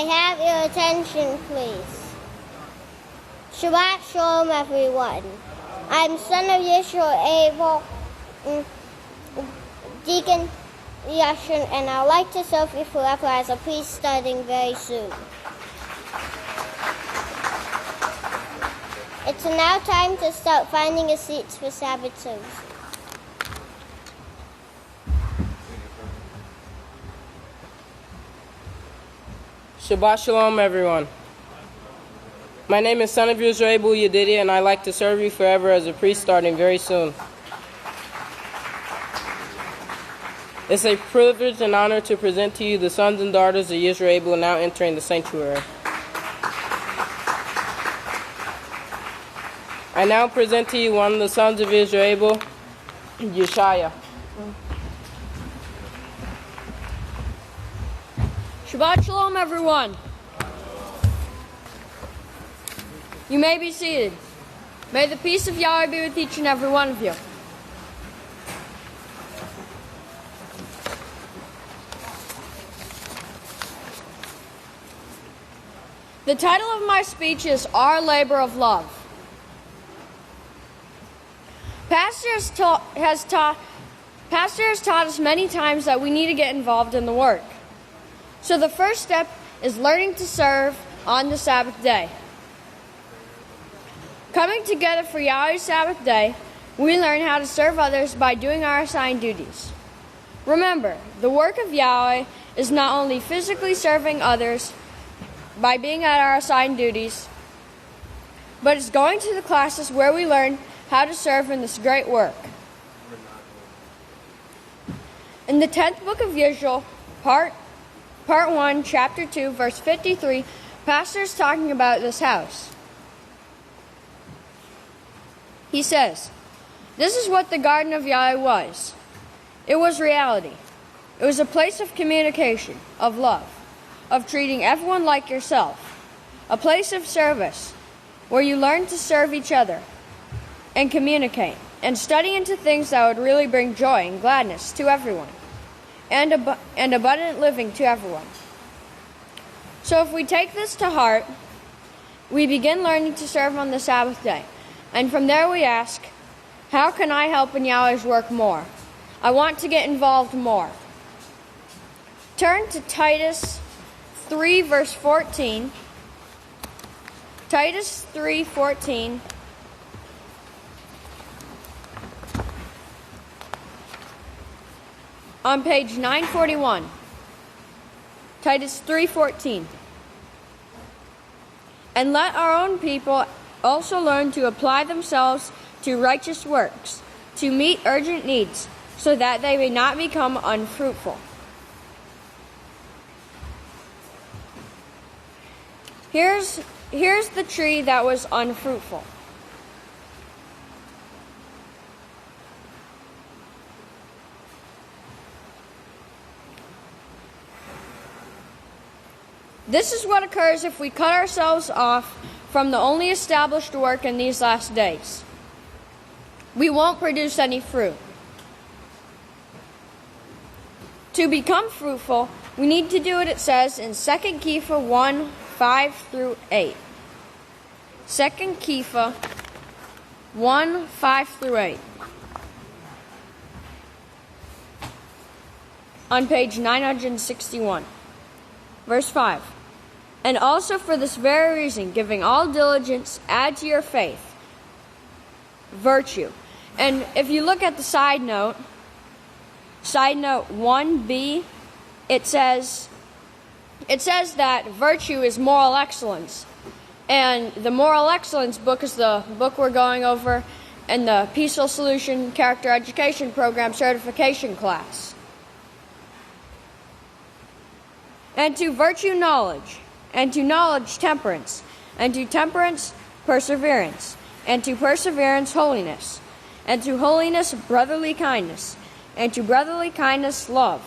I have your attention, please? Shabbat Shalom, everyone. I'm son of Yisrayl, Abil, Deacon, Yoshiyah, and I'd like to serve you forever as a priest starting very soon. It's now time to start finding your seats for Sabbath service. Shabbat Shalom, everyone. My name is son of Yisrayl, and I'd like to serve you forever as a priest starting very soon. It's a privilege and honor to present to you the sons and daughters of Yisrayl now entering the sanctuary. I now present to you one of the sons of Yisrayl, Yoshiyah. Shabbat Shalom, everyone. You may be seated. May the peace of Yahweh be with each and every one of you. The title of my speech is Our Labor of Love. Pastor has taught us many times that we need to get involved in the work. So the first step is learning to serve on the Sabbath day. Coming together for Yahweh's Sabbath day, we learn how to serve others by doing our assigned duties. Remember, the work of Yahweh is not only physically serving others by being at our assigned duties, but it's going to the classes where we learn how to serve in this great work. In the 10th book of Yisrayl, Part 1, Chapter 2, verse 53, Pastor is talking about this house. He says, "This is what the Garden of Yahweh was. It was reality. It was a place of communication, of love, of treating everyone like yourself, a place of service where you learn to serve each other and communicate and study into things that would really bring joy and gladness to everyone and abundant living to everyone." So if we take this to heart, we begin learning to serve on the Sabbath day. And from there we ask, how can I help in Yahweh's work more? I want to get involved more. Turn to Titus 3, verse 14. Titus 3:14. On page 941. Titus 3:14. "And let our own people also learn to apply themselves to righteous works, to meet urgent needs, so that they may not become unfruitful." Here's the tree that was unfruitful. This is what occurs if we cut ourselves off from the only established work in these last days. We won't produce any fruit. To become fruitful, we need to do what it says in 2 Kohan 1, 5 through 8. 2 Kohan 1, 5 through 8. On page 961. Verse 5. "And also for this very reason, giving all diligence, add to your faith virtue." And if you look at the side note 1b, it says that virtue is moral excellence. And the moral excellence book is the book we're going over in the Peaceful Solution Character Education Program certification class. "And to virtue knowledge, and to knowledge temperance, and to temperance perseverance, and to perseverance holiness, and to holiness brotherly kindness, and to brotherly kindness love.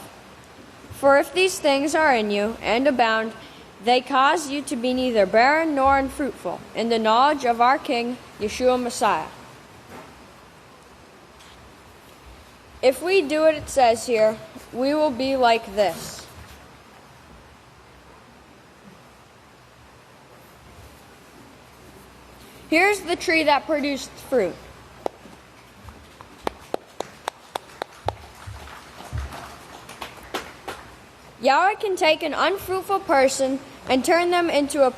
For if these things are in you and abound, they cause you to be neither barren nor unfruitful in the knowledge of our King, Yeshua Messiah." If we do what it says here, we will be like this. Here's the tree that produced fruit. Yahweh can take an unfruitful person and turn them into a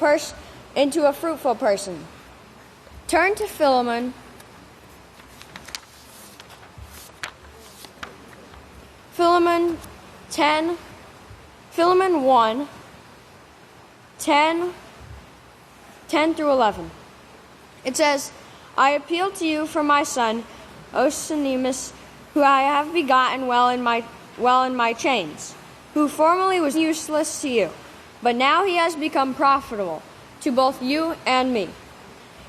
fruitful person. Turn to Philemon. Philemon 1, 10 through 11. It says, I appeal to you for my son, Onesimus, who I have begotten while in my chains, who formerly was useless to you, but now he has become profitable to both you and me.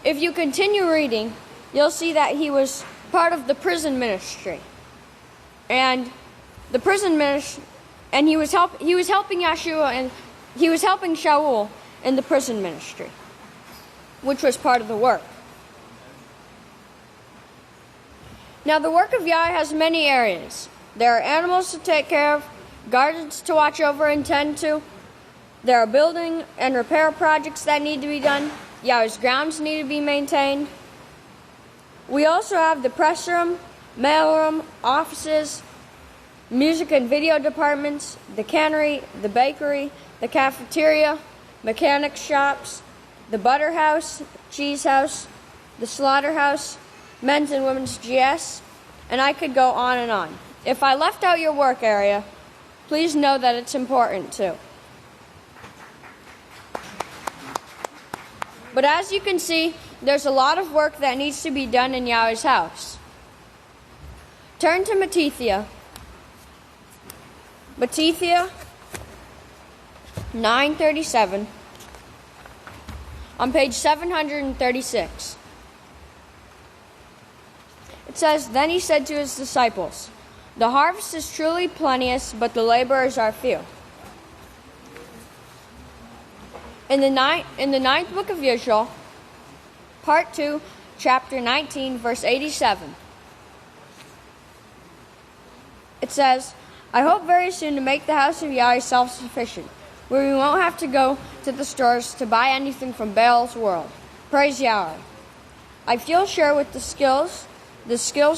If you continue reading, you'll see that he was part of the prison ministry. And the prison ministry, and he was helping Yeshua, and he was helping Shaul in the prison ministry, which was part of the work. Now, the work of Yahweh has many areas. There are animals to take care of, gardens to watch over and tend to. There are building and repair projects that need to be done. Yahweh's grounds need to be maintained. We also have the press room, mailroom, offices, music and video departments, the cannery, the bakery, the cafeteria, mechanic shops, the butter house, cheese house, the slaughterhouse, men's and women's GS, and I could go on and on. If I left out your work area, please know that it's important too. But as you can see, there's a lot of work that needs to be done in Yahweh's house. Turn to Matthew. Matthew 9:37 on page 736. It says, Then he said to his disciples, The harvest is truly plenteous, but the laborers are few. In the ninth book of Yisrayl, part 2, chapter 19, verse 87, it says, I hope very soon to make the house of Yahweh self-sufficient, where we won't have to go to the stores to buy anything from Baal's world. Praise Yahweh. I feel sure with the skills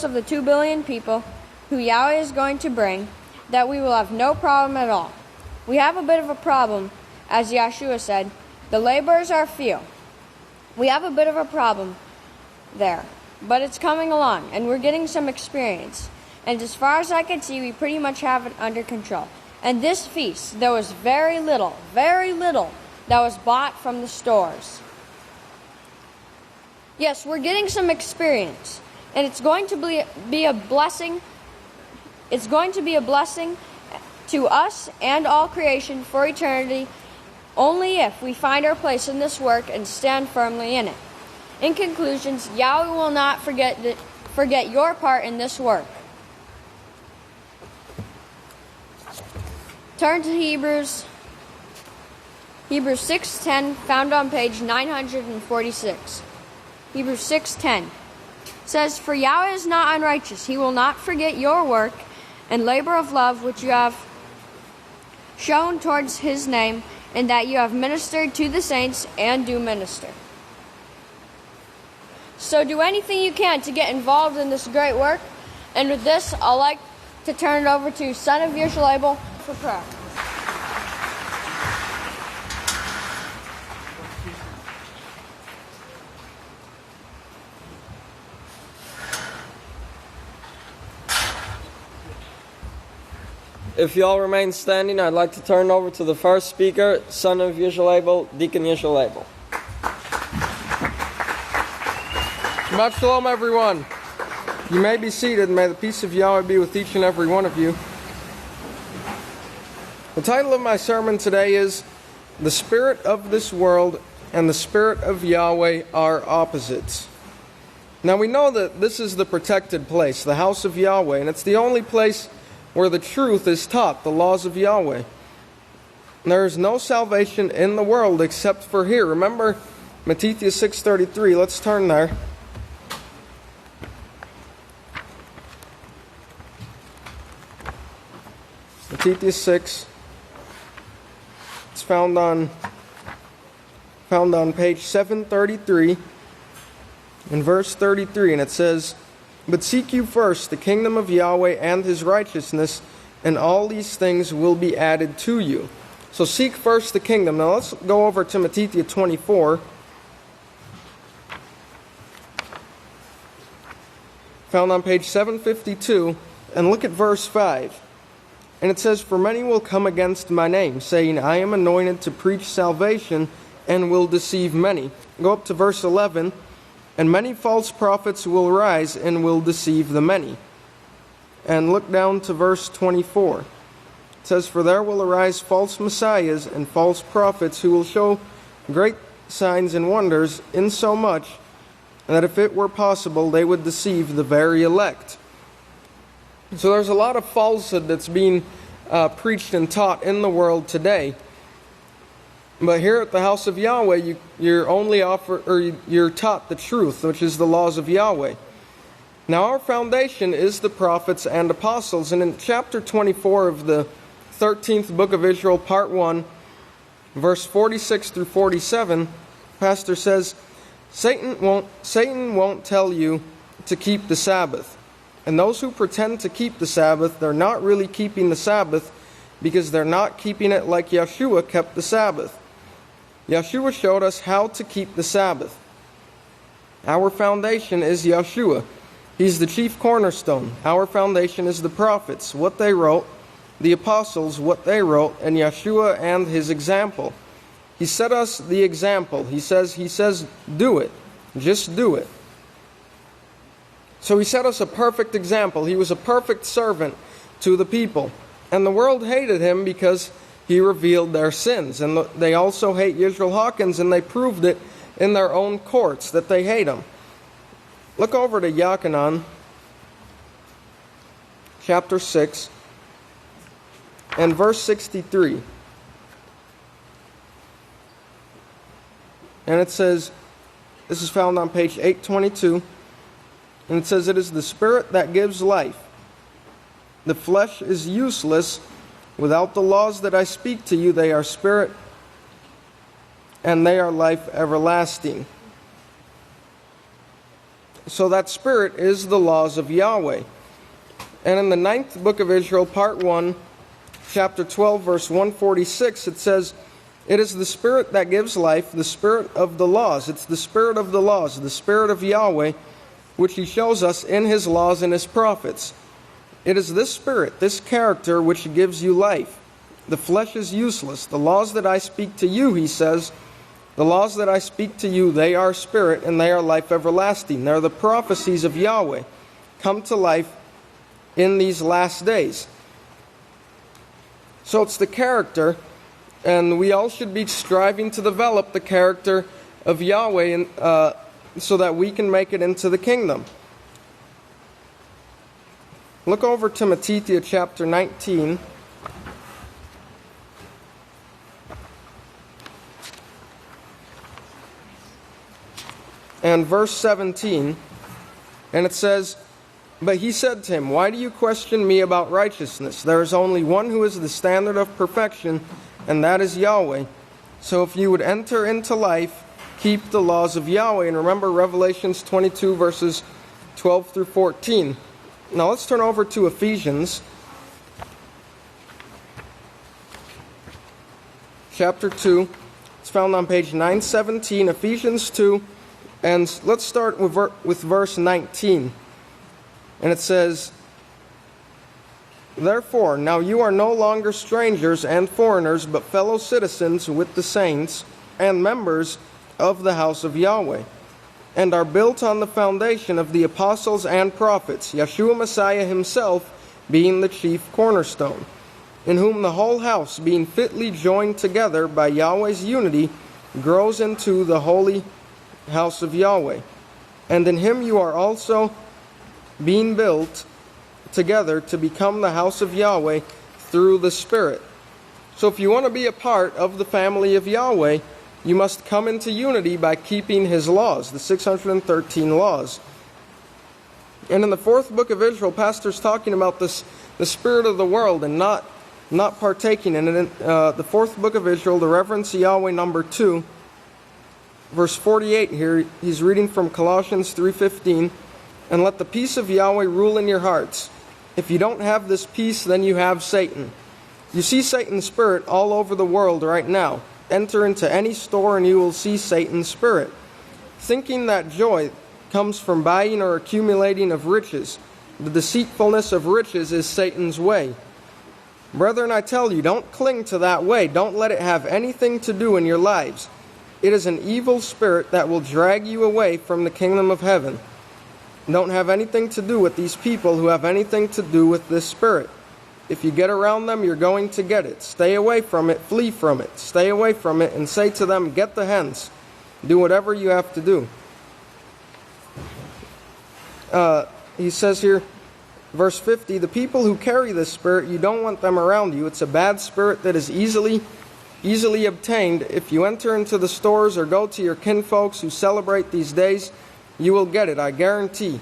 of the 2 billion people who Yahweh is going to bring, that we will have no problem at all. We have a bit of a problem, as Yeshua said, the laborers are few. We have a bit of a problem there, but it's coming along, and we're getting some experience. And as far as I can see, we pretty much have it under control. And this feast, there was very little that was bought from the stores. Yes, we're getting some experience, and it's going to be a blessing. It's going to be a blessing to us and all creation for eternity, only if we find our place in this work and stand firmly in it. In conclusions, Yahweh will not forget your part in this work. Turn to Hebrews 6:10, found on page 946. Hebrews 6:10 says, For Yahweh is not unrighteous. He will not forget your work and labor of love which you have shown towards his name, and that you have ministered to the saints and do minister. So do anything you can to get involved in this great work. And with this, I'd like to turn it over to son of Yisrayl for prayer. If you all remain standing, I'd like to turn over to the first speaker, son of Yisrayl, Deacon Yisrayl. Shabbat Shalom, everyone. You may be seated. May the peace of Yahweh be with each and every one of you. The title of my sermon today is The Spirit of this World and the Spirit of Yahweh are opposites. Now we know that this is the protected place, the house of Yahweh, and it's the only place where the truth is taught, the laws of Yahweh. There is no salvation in the world except for here. Remember Matthew 6:33. Let's turn there. Matthew 6. It's found on page 733. in verse 33, and it says, "But seek you first the kingdom of Yahweh and his righteousness, and all these things will be added to you." So seek first the kingdom. Now let's go over to Matthew 24. Found on page 752, and look at verse 5. And it says, "For many will come against my name, saying, I am anointed to preach salvation, and will deceive many." Go up to verse 11. "And many false prophets will rise, and will deceive the many." And look down to verse 24. It says, "For there will arise false messiahs and false prophets, who will show great signs and wonders, insomuch that if it were possible, they would deceive the very elect." So there's a lot of falsehood that's being preached and taught in the world today. But here at the house of Yahweh, you're taught the truth, which is the laws of Yahweh. Now our foundation is the prophets and apostles, and in chapter 24 of the 13th book of Israel, part 1, verse 46 through 47, pastor says, Satan won't tell you to keep the Sabbath. And those who pretend to keep the Sabbath, they're not really keeping the Sabbath, because they're not keeping it like Yoshiyah kept the Sabbath. Yoshiyah showed us how to keep the Sabbath. Our foundation is Yoshiyah. He's the chief cornerstone. Our foundation is the prophets, what they wrote, the apostles, what they wrote, and Yoshiyah and his example. He set us the example. He says, do it. Just do it. So he set us a perfect example. He was a perfect servant to the people. And the world hated him because he revealed their sins. And they also hate Yisrayl Hawkins, and they proved it in their own courts that they hate him. Look over to Yochanan, chapter 6, and verse 63. And it says, this is found on page 822, and it says, "It is the Spirit that gives life. The flesh is useless. Without the laws that I speak to you, they are spirit, and they are life everlasting." So that spirit is the laws of Yahweh. And in the 9th book of Israel, part 1, chapter 12, verse 146, it says, "It is the Spirit that gives life, the Spirit of the laws." It's the Spirit of the laws, the Spirit of Yahweh, which he shows us in his laws and his prophets. It is this Spirit, this character, which gives you life. The flesh is useless. The laws that I speak to you, he says, the laws that I speak to you, they are spirit, and they are life everlasting. They're the prophecies of Yahweh come to life in these last days. So it's the character, and we all should be striving to develop the character of Yahweh so that we can make it into the kingdom. Look over to Matthew chapter 19. And verse 17. And it says, "But he said to him, Why do you question me about righteousness? There is only one who is the standard of perfection, and that is Yahweh. So if you would enter into life, keep the laws of Yahweh." And remember Revelations 22 verses 12 through 14. Now let's turn over to Ephesians chapter 2. It's found on page 917, Ephesians 2. And let's start with verse 19. And it says, "Therefore, now you are no longer strangers and foreigners, but fellow citizens with the saints and members of the house of Yahweh, and are built on the foundation of the apostles and prophets, Yeshua Messiah himself being the chief cornerstone, in whom the whole house, being fitly joined together by Yahweh's unity, grows into the holy house of Yahweh. And in him you are also being built together to become the house of Yahweh through the Spirit." So if you want to be a part of the family of Yahweh, you must come into unity by keeping his laws, the 613 laws. And in the 4th book of Israel, pastor's talking about this, the spirit of the world, and not partaking in it. In the 4th book of Israel, the reverence Yahweh number 2, verse 48 here, he's reading from Colossians 3:15, and let the peace of Yahweh rule in your hearts. If you don't have this peace, then you have Satan. You see Satan's spirit all over the world right now. Enter into any store and you will see Satan's spirit. Thinking that joy comes from buying or accumulating of riches. The deceitfulness of riches is Satan's way. Brethren, I tell you, don't cling to that way. Don't let it have anything to do in your lives. It is an evil spirit that will drag you away from the kingdom of heaven. Don't have anything to do with these people who have anything to do with this spirit. If you get around them, you're going to get it. Stay away from it, flee from it. Stay away from it and say to them, get the hence. Do whatever you have to do. He says here, verse 50, the people who carry this spirit, you don't want them around you. It's a bad spirit that is easily obtained. If you enter into the stores or go to your kinfolks who celebrate these days, you will get it, I guarantee.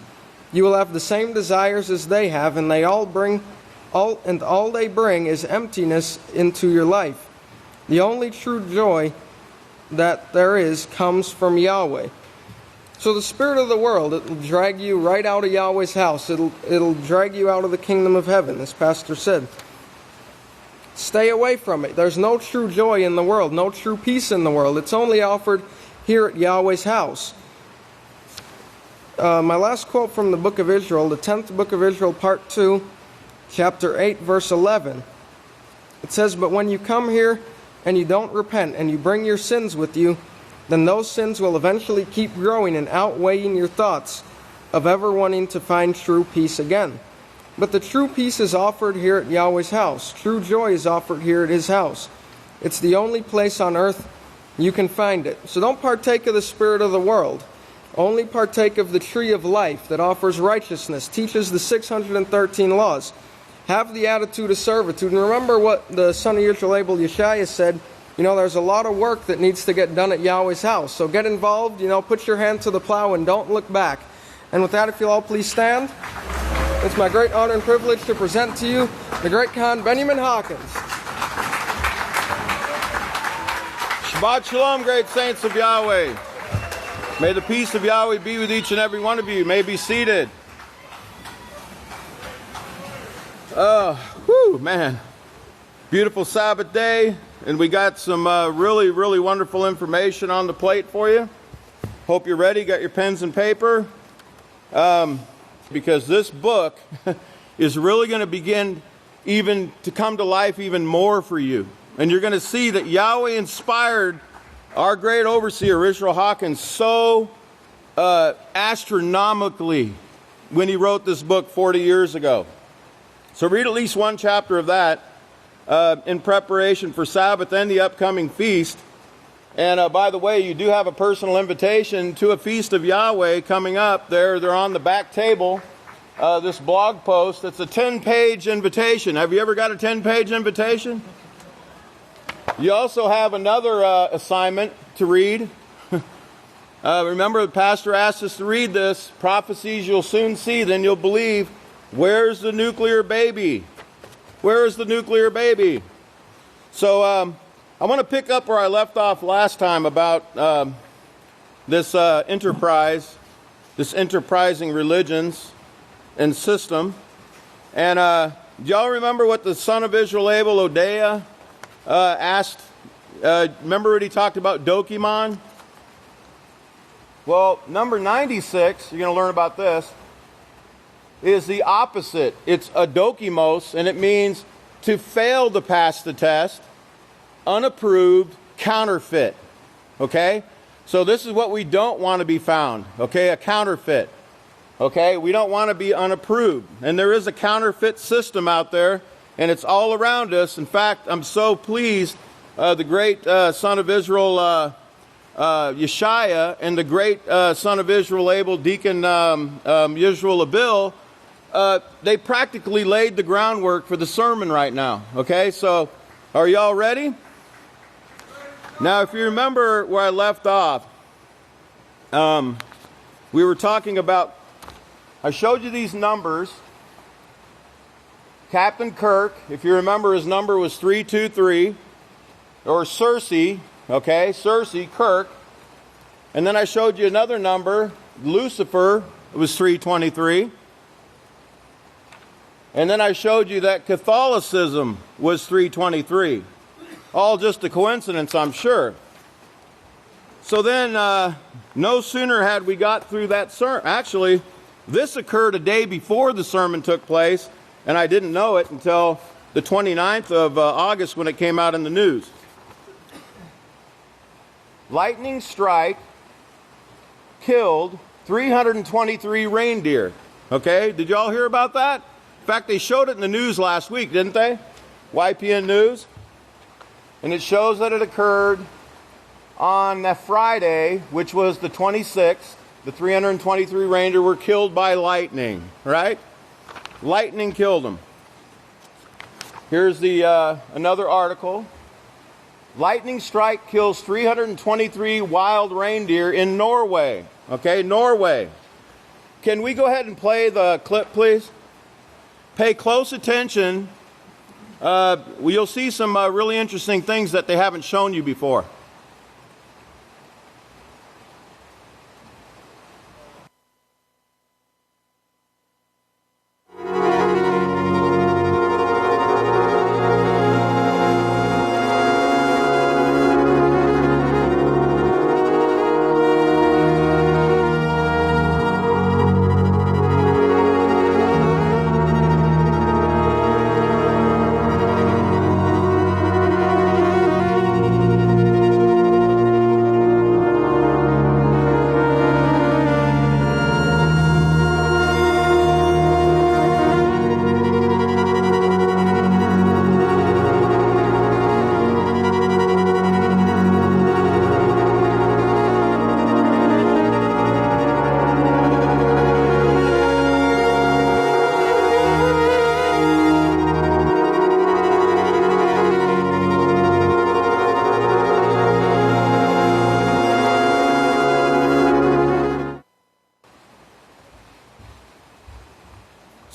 You will have the same desires as they have, and all they bring is emptiness into your life. The only true joy that there is comes from Yahweh. So the spirit of the world, it will drag you right out of Yahweh's house. It'll drag you out of the kingdom of heaven, as Pastor said. Stay away from it. There's no true joy in the world, no true peace in the world. It's only offered here at Yahweh's house. My last quote from the book of Israel, the 10th book of Israel, part 2, chapter 8, verse 11. It says, but when you come here and you don't repent and you bring your sins with you, then those sins will eventually keep growing and outweighing your thoughts of ever wanting to find true peace again. But the true peace is offered here at Yahweh's house. True joy is offered here at His house. It's the only place on earth you can find it. So don't partake of the spirit of the world. Only partake of the tree of life that offers righteousness, teaches the 613 laws. Have the attitude of servitude. And remember what the son of Yisrayl, Yoshiyah, said. There's a lot of work that needs to get done at Yahweh's house. So get involved, put your hand to the plow and don't look back. And with that, if you'll all please stand. It's my great honor and privilege to present to you the great Kohan, Benjamin Hawkins. Shabbat Shalom, great saints of Yahweh. May the peace of Yahweh be with each and every one of you. You may be seated. Man. Beautiful Sabbath day. And we got some really, really wonderful information on the plate for you. Hope you're ready. Got your pens and paper. Because this book is really going to begin even to come to life even more for you. And you're going to see that Yahweh inspired our great overseer, Yisrayl Hawkins, so astronomically when he wrote this book 40 years ago. So read at least one chapter of that in preparation for Sabbath and the upcoming feast. And by the way, you do have a personal invitation to a feast of Yahweh coming up. They're on the back table, this blog post. It's a 10-page invitation. Have you ever got a 10-page invitation? You also have another assignment to read. Remember, the pastor asked us to read this. Prophecies you'll soon see, then you'll believe. Where's the nuclear baby? Where is the nuclear baby? So I want to pick up where I left off last time about this enterprise, this enterprising religions and system. And do y'all remember what the son of Yisrayl, Odeah, asked? Remember what he talked about, Dokimon? Well, number 96, you're going to learn about this, is the opposite. It's adokimos, and it means to fail to pass the test, unapproved, counterfeit. Okay? So this is what we don't want to be found. Okay? A counterfeit. Okay? We don't want to be unapproved. And there is a counterfeit system out there, and it's all around us. In fact, I'm so pleased the great son of Israel, Yoshiyah, and the great son of Israel, Abil, Deacon Yisrayl, Abil, they practically laid the groundwork for the sermon right now. Okay, so are y'all ready? Now, if you remember where I left off, we were talking about, I showed you these numbers. Captain Kirk, if you remember, his number was 323, or Cersei, okay, Cersei, Kirk. And then I showed you another number, Lucifer, it was 323. And then I showed you that Catholicism was 323. All just a coincidence, I'm sure. So then, no sooner had we got through that sermon. Actually, this occurred a day before the sermon took place, and I didn't know it until the 29th of August when it came out in the news. Lightning strike killed 323 reindeer. Okay, did you all hear about that? In fact, they showed it in the news last week, didn't they? YPN News. And it shows that it occurred on that Friday, which was the 26th. The 323 reindeer were killed by lightning, right? Lightning killed them. Here's the another article. Lightning strike kills 323 wild reindeer in Norway. Okay, Norway. Can we go ahead and play the clip, please? Pay close attention. You'll see some really interesting things that they haven't shown you before.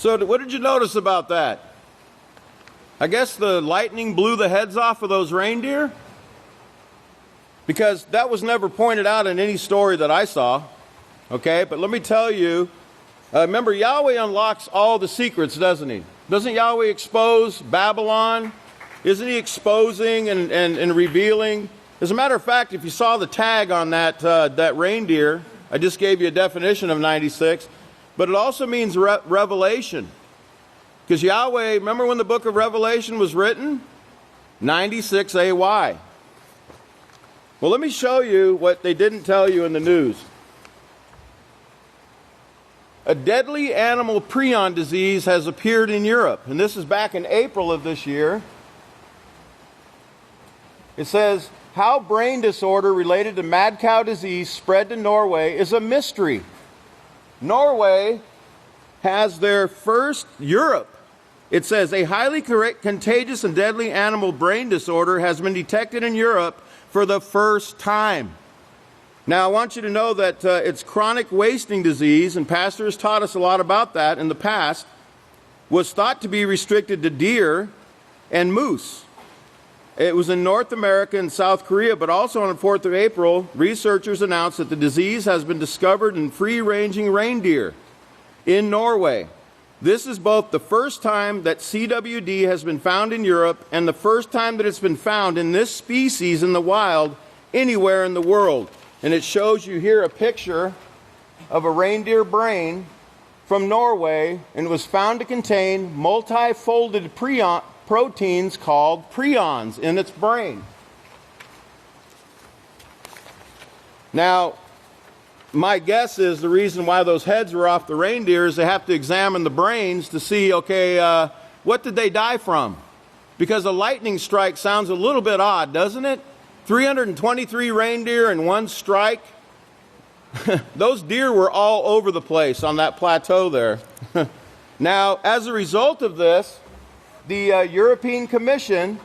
So what did you notice about that? I guess the lightning blew the heads off of those reindeer? Because that was never pointed out in any story that I saw. Okay, but let me tell you, remember Yahweh unlocks all the secrets, doesn't he? Doesn't Yahweh expose Babylon? Isn't he exposing and revealing? As a matter of fact, if you saw the tag on that reindeer, I just gave you a definition of 96, but it also means revelation. Because Yahweh, remember when the book of Revelation was written? 96 AY. Well, let me show you what they didn't tell you in the news. A deadly animal prion disease has appeared in Europe, and this is back in April of this year. It says, how brain disorder related to mad cow disease spread to Norway is a mystery. Norway has their first, Europe. It says, a highly contagious and deadly animal brain disorder has been detected in Europe for the first time. Now, I want you to know that it's chronic wasting disease, and pastors taught us a lot about that in the past, was thought to be restricted to deer and moose. It was in North America and South Korea, but also on the 4th of April, researchers announced that the disease has been discovered in free-ranging reindeer in Norway. This is both the first time that CWD has been found in Europe and the first time that it's been found in this species in the wild anywhere in the world. And it shows you here a picture of a reindeer brain from Norway, and it was found to contain multifolded proteins called prions in its brain. Now, my guess is the reason why those heads were off the reindeer is they have to examine the brains to see, okay, what did they die from? Because a lightning strike sounds a little bit odd, doesn't it? 323 reindeer in one strike. Those deer were all over the place on that plateau there. Now, as a result of this, the European Commission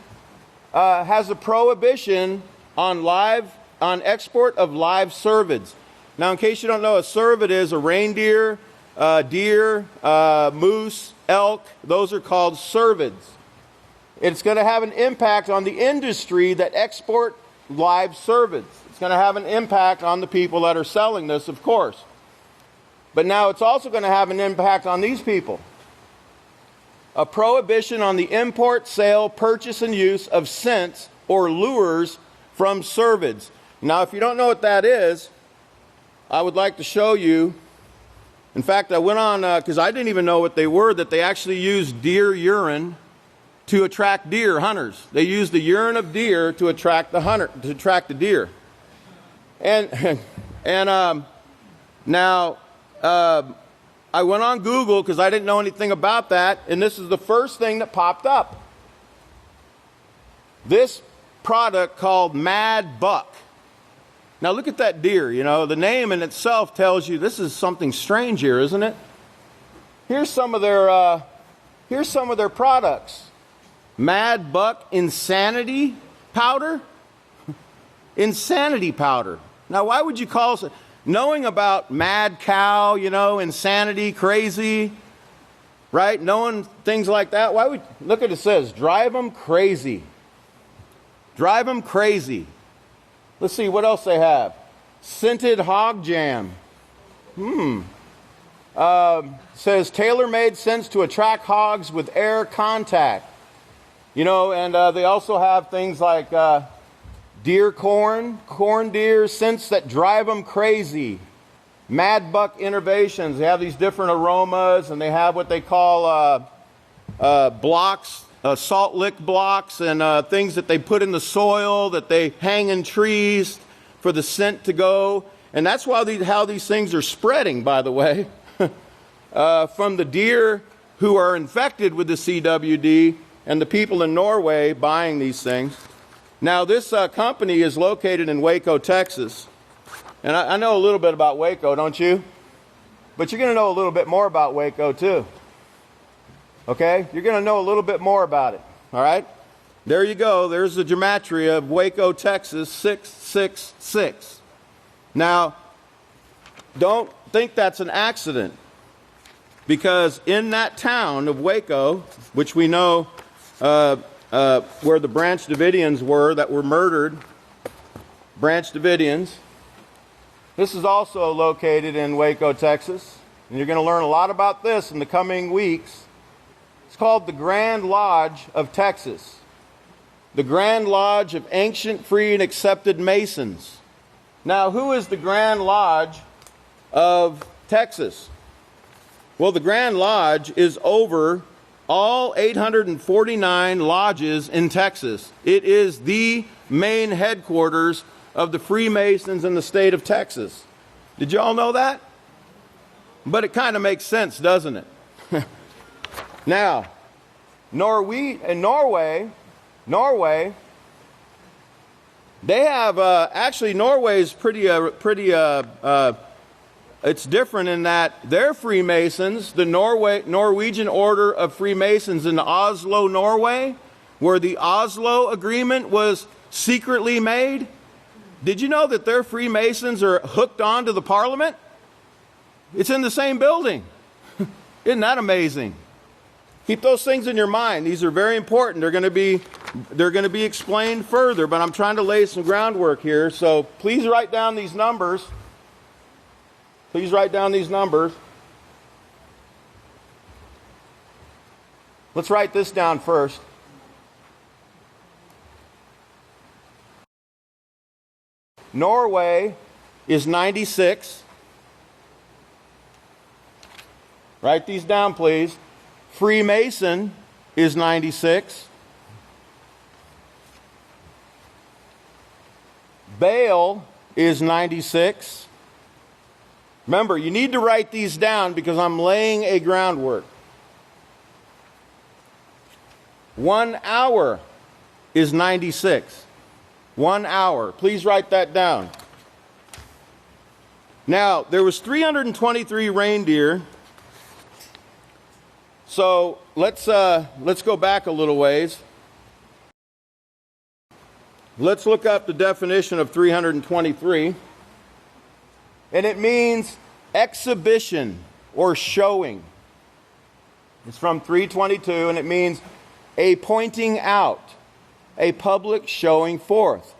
has a prohibition on export of live cervids. Now, in case you don't know, a cervid is a reindeer, deer, moose, elk. Those are called cervids. It's going to have an impact on the industry that export live cervids. It's going to have an impact on the people that are selling this, of course. But now it's also going to have an impact on these people. A prohibition on the import, sale, purchase, and use of scents or lures from cervids. Now, if you don't know what that is, I would like to show you. In fact, I went on, because I didn't even know what they were, that they actually use deer urine to attract deer hunters. They use the urine of deer to attract the deer. And now, I went on Google because I didn't know anything about that, and this is the first thing that popped up. This product called Mad Buck. Now look at that deer, you know, the name in itself tells you this is something strange here, isn't it? Here's some of their products. Mad Buck Insanity Powder. Insanity Powder. Now why would you call it, knowing about mad cow, you know, insanity, crazy, right? Knowing things like that, why would, look at it says, drive them crazy. Drive them crazy. Let's see what else they have. Scented hog jam. Says tailor-made scents to attract hogs with air contact. You know, and they also have things like deer corn deer, scents that drive them crazy. Mad Buck innovations. They have these different aromas, and they have what they call blocks. Salt lick blocks and things that they put in the soil, that they hang in trees for the scent to go. And that's why how these things are spreading, by the way, from the deer who are infected with the CWD and the people in Norway buying these things. Now, this company is located in Waco, Texas. And I know a little bit about Waco, don't you? But you're going to know a little bit more about Waco, too. Okay? You're going to know a little bit more about it. All right? There you go. There's the gematria of Waco, Texas, 666. Now, don't think that's an accident. Because in that town of Waco, which we know where the Branch Davidians were that were murdered, Branch Davidians, this is also located in Waco, Texas. And you're going to learn a lot about this in the coming weeks. It's called the Grand Lodge of Texas. The Grand Lodge of Ancient, Free, and Accepted Masons. Now, who is the Grand Lodge of Texas? Well, the Grand Lodge is over all 849 lodges in Texas. It is the main headquarters of the Freemasons in the state of Texas. Did you all know that? But it kind of makes sense, doesn't it? Now, Norway, they have, actually Norway is pretty, it's different in that they're Freemasons, the Norwegian Order of Freemasons in Oslo, Norway, where the Oslo Agreement was secretly made. Did you know that their Freemasons are hooked on to the Parliament? It's in the same building. Isn't that amazing? Keep those things in your mind. These are very important. They're going to be explained further, but I'm trying to lay some groundwork here. So please write down these numbers. Please write down these numbers. Let's write this down first. Norway is 96. Write these down, please. Freemason is 96. Baal is 96. Remember, you need to write these down because I'm laying a groundwork. 1 hour is 96. 1 hour. Please write that down. Now, there was 323 reindeer. So let's go back a little ways. Let's look up the definition of 323. And it means exhibition or showing. It's from 322, and it means a pointing out, a public showing forth.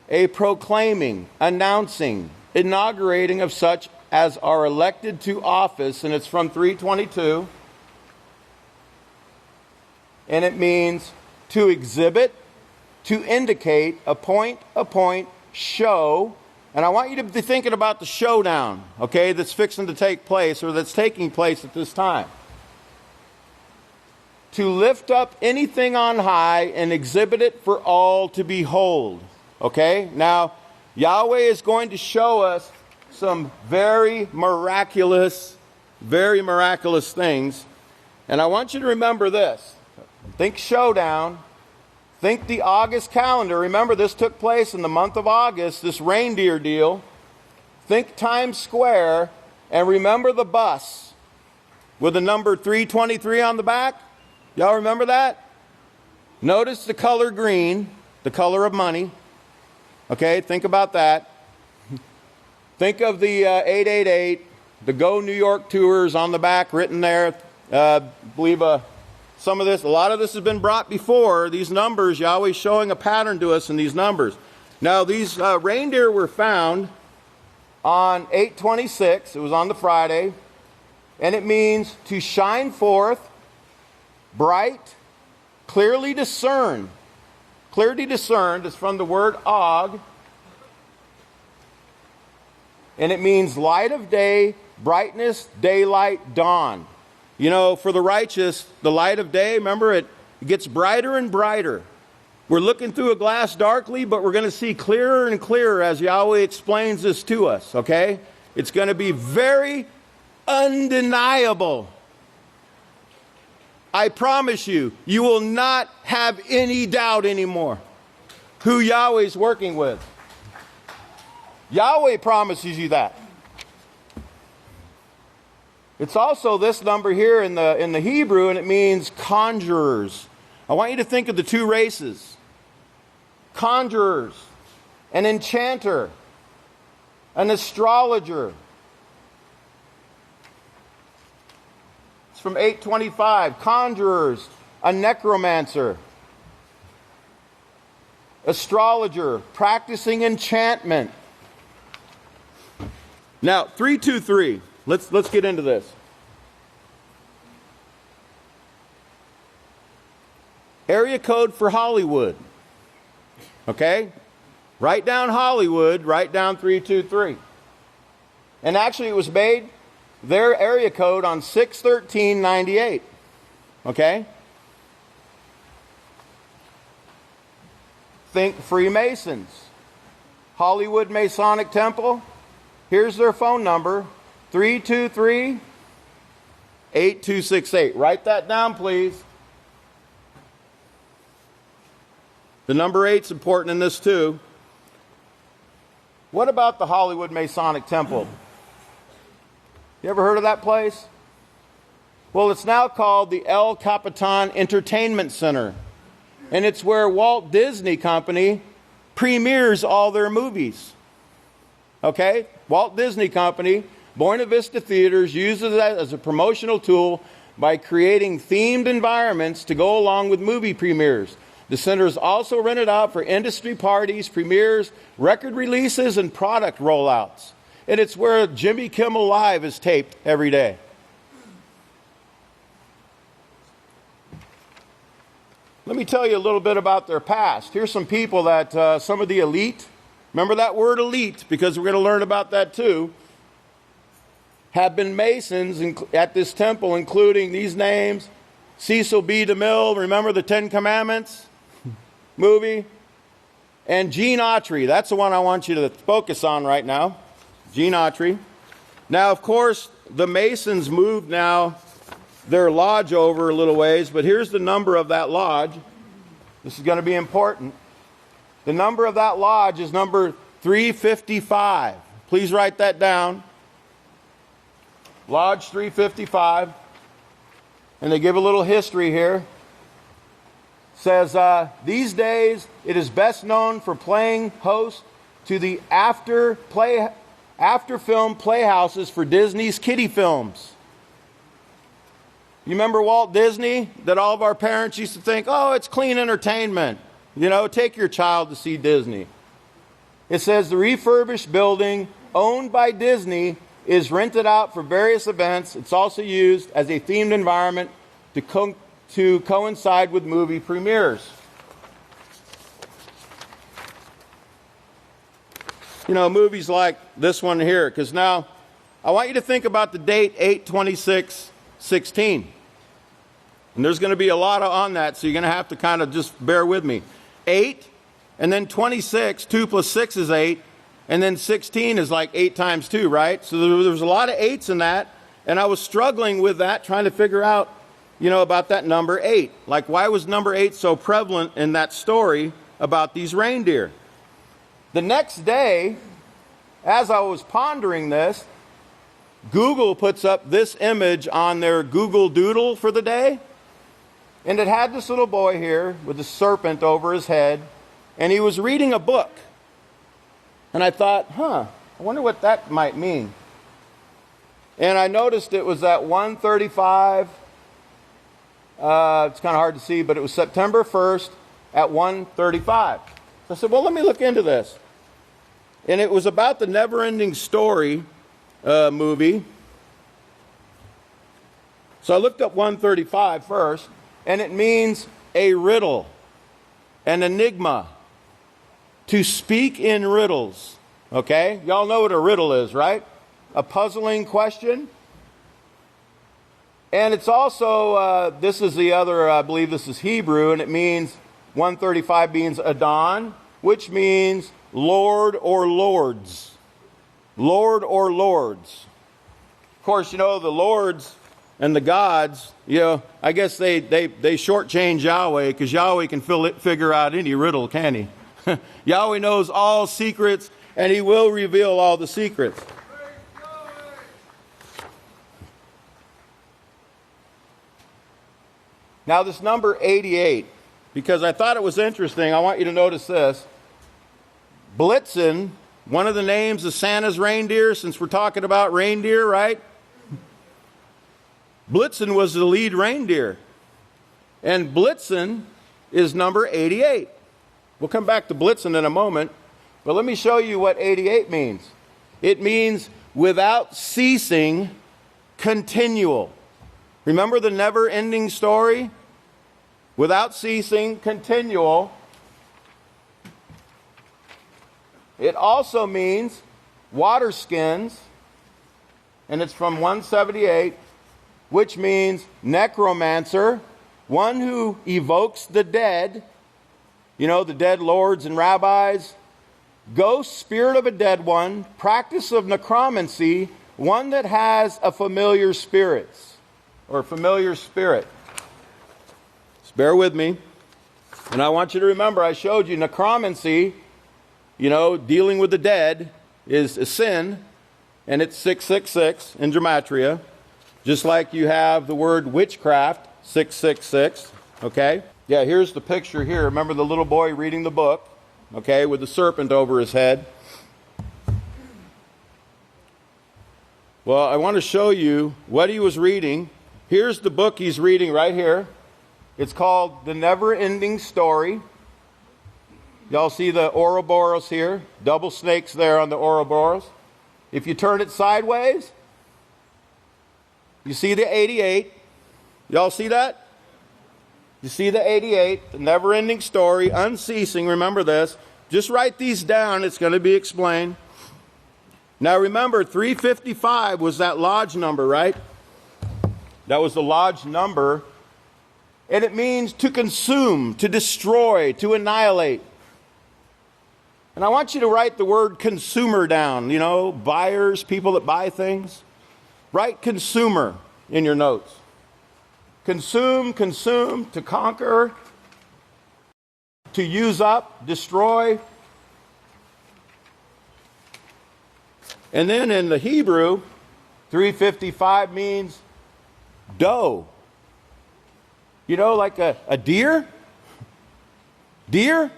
a proclaiming, announcing, inaugurating of such as are elected to office, and it's from 322. And it means to exhibit, to indicate, appoint, show. And I want you to be thinking about the showdown, okay, that's fixing to take place or that's taking place at this time. To lift up anything on high and exhibit it for all to behold. Okay? Now, Yahweh is going to show us some very miraculous things. And I want you to remember this. Think showdown. Think the August calendar. Remember, this took place in the month of August, this reindeer deal. Think Times Square. And remember the bus with the number 323 on the back. Y'all remember that? Notice the color green, the color of money. Okay, think about that. Think of the 888, the Go New York tours on the back written there. I believe a lot of this has been brought before. These numbers, Yahweh's showing a pattern to us in these numbers. Now, these reindeer were found on 8/26. It was on the Friday. And it means to shine forth, bright, clearly discerned. Clearly discerned is from the word og. And it means light of day, brightness, daylight, dawn. You know, for the righteous, the light of day, remember, it gets brighter and brighter. We're looking through a glass darkly, but we're going to see clearer and clearer as Yahweh explains this to us, okay? It's going to be very undeniable. I promise you, you will not have any doubt anymore who Yahweh's working with. Yahweh promises you that. It's also this number here in the Hebrew, and it means conjurers. I want you to think of the two races. Conjurers, an enchanter, an astrologer. It's from 825. Conjurers, a necromancer, astrologer, practicing enchantment. Now, 323. Let's get into this. Area code for Hollywood. Okay? Write down Hollywood, write down 323. And actually it was made their area code on 6/13/98. Okay? Think Freemasons. Hollywood Masonic Temple. Here's their phone number. 323-8268. Write that down, please. The number 8's important in this too. What about the Hollywood Masonic Temple? You ever heard of that place? Well, it's now called the El Capitan Entertainment Center. And it's where Walt Disney Company premieres all their movies. Okay? Walt Disney Company, Buena Vista Theaters uses that as a promotional tool by creating themed environments to go along with movie premieres. The center is also rented out for industry parties, premieres, record releases, and product rollouts. And it's where Jimmy Kimmel Live is taped every day. Let me tell you a little bit about their past. Here's some people that, some of the elite, remember that word elite, because we're going to learn about that too, have been Masons at this temple, including these names: Cecil B. DeMille, remember the Ten Commandments movie? And Gene Autry, that's the one I want you to focus on right now. Gene Autry. Now, of course, the Masons moved now their lodge over a little ways, but here's the number of that lodge. This is going to be important. The number of that lodge is number 355. Please write that down. Lodge 355. And they give a little history here. Says, these days it is best known for playing host to the after film playhouses for Disney's kiddie films. You remember Walt Disney? That all of our parents used to think, oh, it's clean entertainment. You know, take your child to see Disney. It says the refurbished building owned by Disney is rented out for various events. It's also used as a themed environment to coincide with movie premieres. You know, movies like this one here, because now I want you to think about the date 8/26/16. And there's going to be a lot on that, so you're going to have to kind of just bear with me. 8, and then 26, 2 plus 6 is 8, and then 16 is like 8 times 2, right? So there was a lot of 8s in that, and I was struggling with that, trying to figure out, you know, about that number 8. Like, why was number 8 so prevalent in that story about these reindeer? The next day, as I was pondering this, Google puts up this image on their Google Doodle for the day. And it had this little boy here with a serpent over his head. And he was reading a book. And I thought, I wonder what that might mean. And I noticed it was at 1:35. It's kind of hard to see, but it was September 1st at 1:35. So I said, well, let me look into this. And it was about the Never-Ending Story movie. So I looked up 1:35 first, and it means a riddle, an enigma, to speak in riddles. Okay? Y'all know what a riddle is, right? A puzzling question. And it's also, this is the other, I believe this is Hebrew, and it means, 1:35 means Adon, which means Lord or Lords. Lord or Lords. Of course, you know, the Lords and the gods, you know, I guess they shortchange Yahweh, because Yahweh can figure out any riddle, can he? Yahweh knows all secrets, and he will reveal all the secrets. Now this number 88, because I thought it was interesting, I want you to notice this. Blitzen, one of the names of Santa's reindeer, since we're talking about reindeer, right? Blitzen was the lead reindeer. And Blitzen is number 88. We'll come back to Blitzen in a moment, but let me show you what 88 means. It means without ceasing, continual. Remember the never-ending story? Without ceasing, continual. It also means water skins, and it's from 178, which means necromancer, one who evokes the dead, you know, the dead lords and rabbis, ghost, spirit of a dead one, practice of necromancy, one that has a familiar spirit. Just bear with me. And I want you to remember, I showed you necromancy, you know, dealing with the dead is a sin, and it's 666 in Gematria, just like you have the word witchcraft, 666, okay? Yeah, here's the picture here. Remember the little boy reading the book, okay, with the serpent over his head. Well, I want to show you what he was reading. Here's the book he's reading right here. It's called The Never-Ending Story. Y'all see the Ouroboros here? Double snakes there on the Ouroboros. If you turn it sideways, you see the 88. Y'all see that? You see the 88, the never-ending story, unceasing. Remember this. Just write these down. It's going to be explained. Now remember, 355 was that lodge number, right? That was the lodge number. And it means to consume, to destroy, to annihilate. And I want you to write the word consumer down. You know, buyers, people that buy things. Write consumer in your notes. Consume, to conquer, to use up, destroy. And then in the Hebrew, 355 means doe. You know, like a deer? Deer?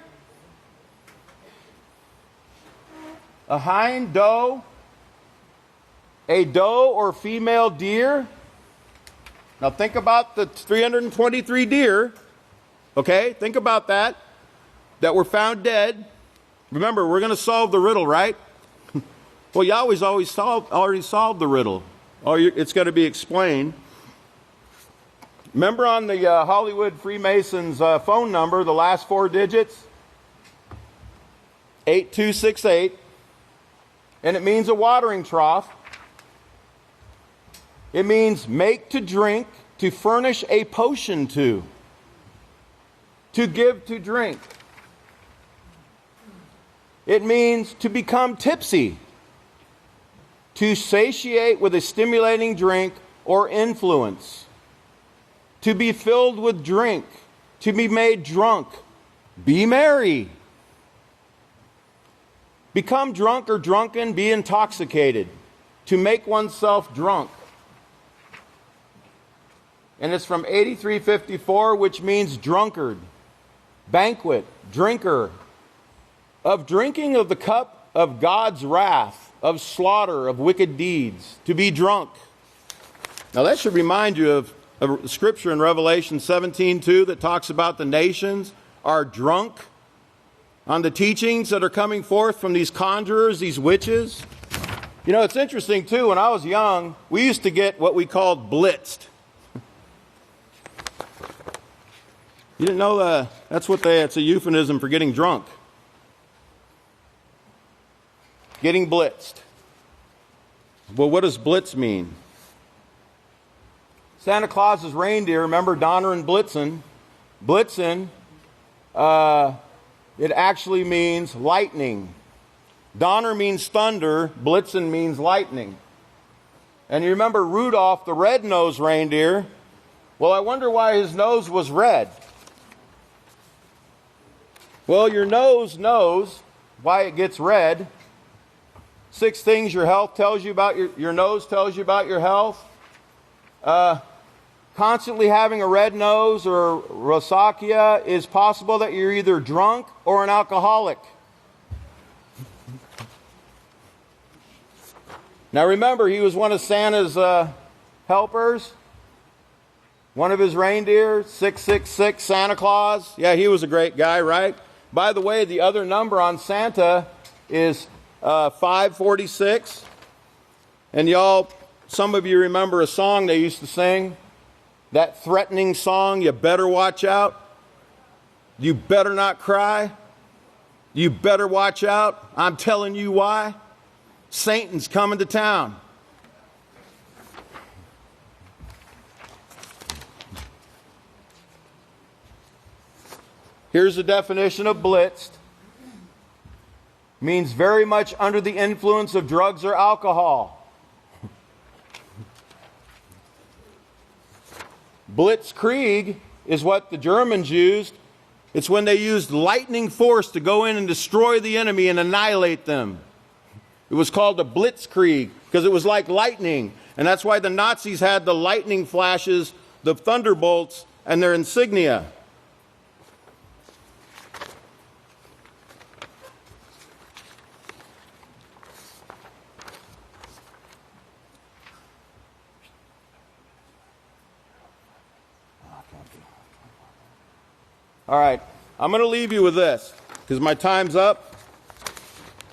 A hind doe? A doe or female deer? Now think about the 323 deer, okay? Think about that were found dead. Remember, we're going to solve the riddle, right? Well, Yahweh's already solved the riddle. It's going to be explained. Remember on the Hollywood Freemasons phone number, the last 4 digits? 8268. And it means a watering trough. It means make to drink, to furnish a potion to give to drink. It means to become tipsy, to satiate with a stimulating drink or influence, to be filled with drink, to be made drunk, be merry. Become drunk or drunken, be intoxicated, to make oneself drunk. And it's from 8354, which means drunkard, banquet, drinker, of drinking of the cup of God's wrath, of slaughter, of wicked deeds, to be drunk. Now that should remind you of a scripture in Revelation 17:2 that talks about the nations are drunk on the teachings that are coming forth from these conjurers, these witches. You know, it's interesting too, when I was young, we used to get what we called blitzed. You didn't know it's a euphemism for getting drunk. Getting blitzed. Well, what does blitz mean? Santa Claus's reindeer, remember Donner and Blitzen? Blitzen, it actually means lightning. Donner means thunder, Blitzen means lightning. And you remember Rudolph, the red-nosed reindeer? Well, I wonder why his nose was red. Well, your nose knows why it gets red. 6 things your health tells you about your nose tells you about your health. Constantly having a red nose or rosacea is possible that you're either drunk or an alcoholic. Now remember, he was one of Santa's helpers. One of his reindeer, 666, Santa Claus. Yeah, he was a great guy, right? By the way, the other number on Santa is 546. And y'all, some of you remember a song they used to sing. That threatening song, you better watch out. You better not cry. You better watch out. I'm telling you why. Satan's coming to town. Here's the definition of blitzed. Means very much under the influence of drugs or alcohol. Blitzkrieg is what the Germans used. It's when they used lightning force to go in and destroy the enemy and annihilate them. It was called a blitzkrieg because it was like lightning. And that's why the Nazis had the lightning flashes, the thunderbolts, and their insignia. All right, I'm going to leave you with this because my time's up.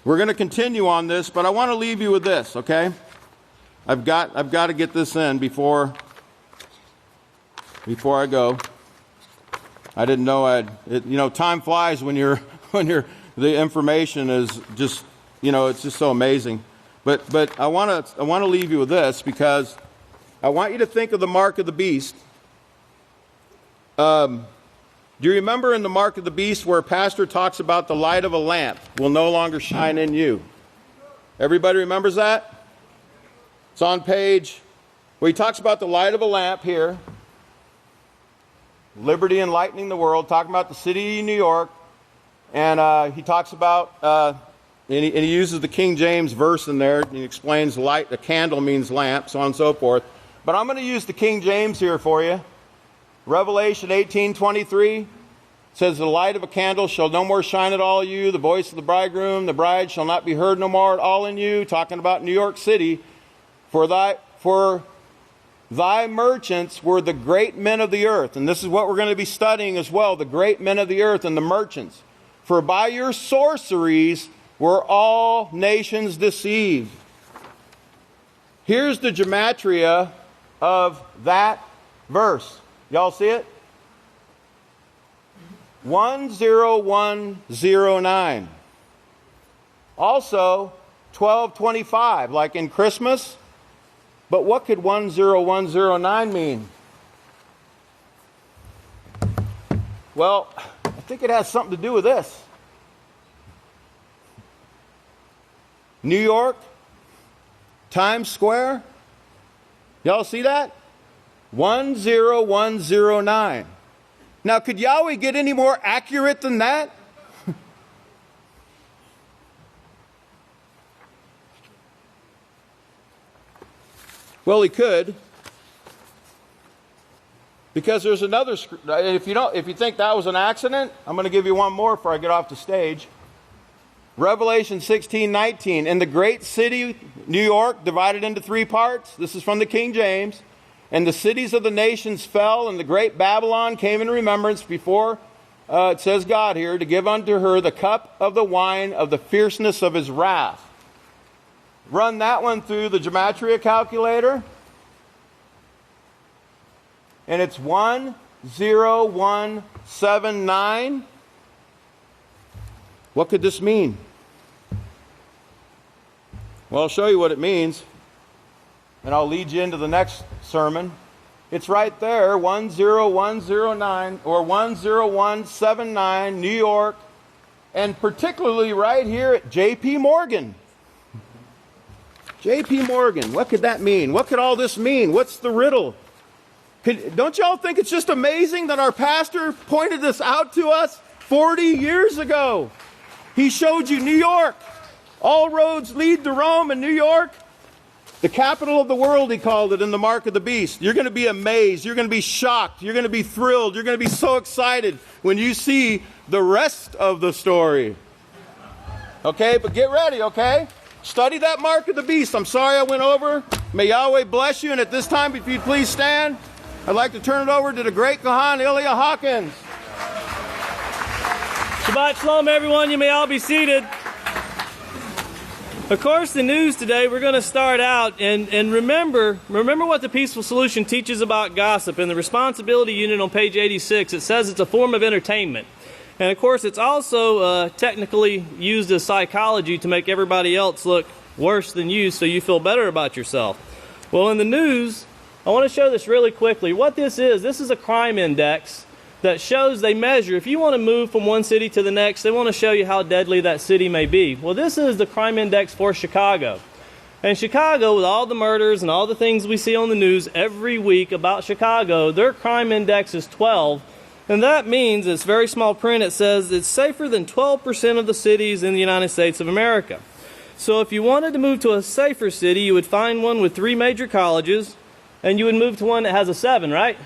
We're going to continue on this, but I want to leave you with this, okay? I've got to get this in before I go. I didn't know time flies when you're the information is just, it's just so amazing. But I want to leave you with this because I want you to think of the mark of the beast. Do you remember in the mark of the beast where Pastor talks about the light of a lamp will no longer shine in you? Everybody remembers that? It's on page where he talks about the light of a lamp here. Liberty enlightening the world, talking about the city of New York. And he talks about, and he uses the King James verse in there. He explains light, a candle means lamp, so on and so forth. But I'm going to use the King James here for you. Revelation 18:23 says, the light of a candle shall no more shine at all you. The voice of the bridegroom, the bride shall not be heard no more at all in you. Talking about New York City. For thy merchants were the great men of the earth. And this is what we're going to be studying as well, the great men of the earth and the merchants. For by your sorceries were all nations deceived. Here's the gematria of that verse. Y'all see it? 10109. Also, 1225, like in Christmas. But what could 10109 mean? Well, I think it has something to do with this. New York, Times Square. Y'all see that? 10109. Now, could Yahweh get any more accurate than that? Well, he could. Because there's another, if you think that was an accident, I'm going to give you one more before I get off the stage. Revelation 16:19. In the great city, New York, divided into three parts. This is from the King James. And the cities of the nations fell, and the great Babylon came in remembrance before, it says God here, to give unto her the cup of the wine of the fierceness of his wrath. Run that one through the gematria calculator. And it's 10179. What could this mean? Well, I'll show you what it means. And I'll lead you into the next sermon. It's right there, 10109 or 10179, New York, and particularly right here at J.P. Morgan. J.P. Morgan, what could that mean? What could all this mean? What's the riddle? Don't y'all think it's just amazing that our pastor pointed this out to us 40 years ago? He showed you New York. All roads lead to Rome and New York. The capital of the world, he called it, in the mark of the beast. You're going to be amazed. You're going to be shocked. You're going to be thrilled. You're going to be so excited when you see the rest of the story. Okay, but get ready, okay? Study that mark of the beast. I'm sorry I went over. May Yahweh bless you. And at this time, if you'd please stand, I'd like to turn it over to the great Kohan, Hawkins. Shabbat Shalom, everyone. You may all be seated. Of course, the news today, we're going to start out and remember what the Peaceful Solution teaches about gossip. In the responsibility unit on page 86, it says it's a form of entertainment. And of course, it's also technically used as psychology to make everybody else look worse than you so you feel better about yourself. Well, in the news, I want to show this really quickly. What this is a crime index that shows they measure. If you want to move from one city to the next, they want to show you how deadly that city may be. Well, this is the crime index for Chicago. And Chicago, with all the murders and all the things we see on the news every week about Chicago, their crime index is 12. And that means, it's very small print, it says it's safer than 12% of the cities in the United States of America. So if you wanted to move to a safer city, you would find one with 3 major colleges, and you would move to one that has a 7, right?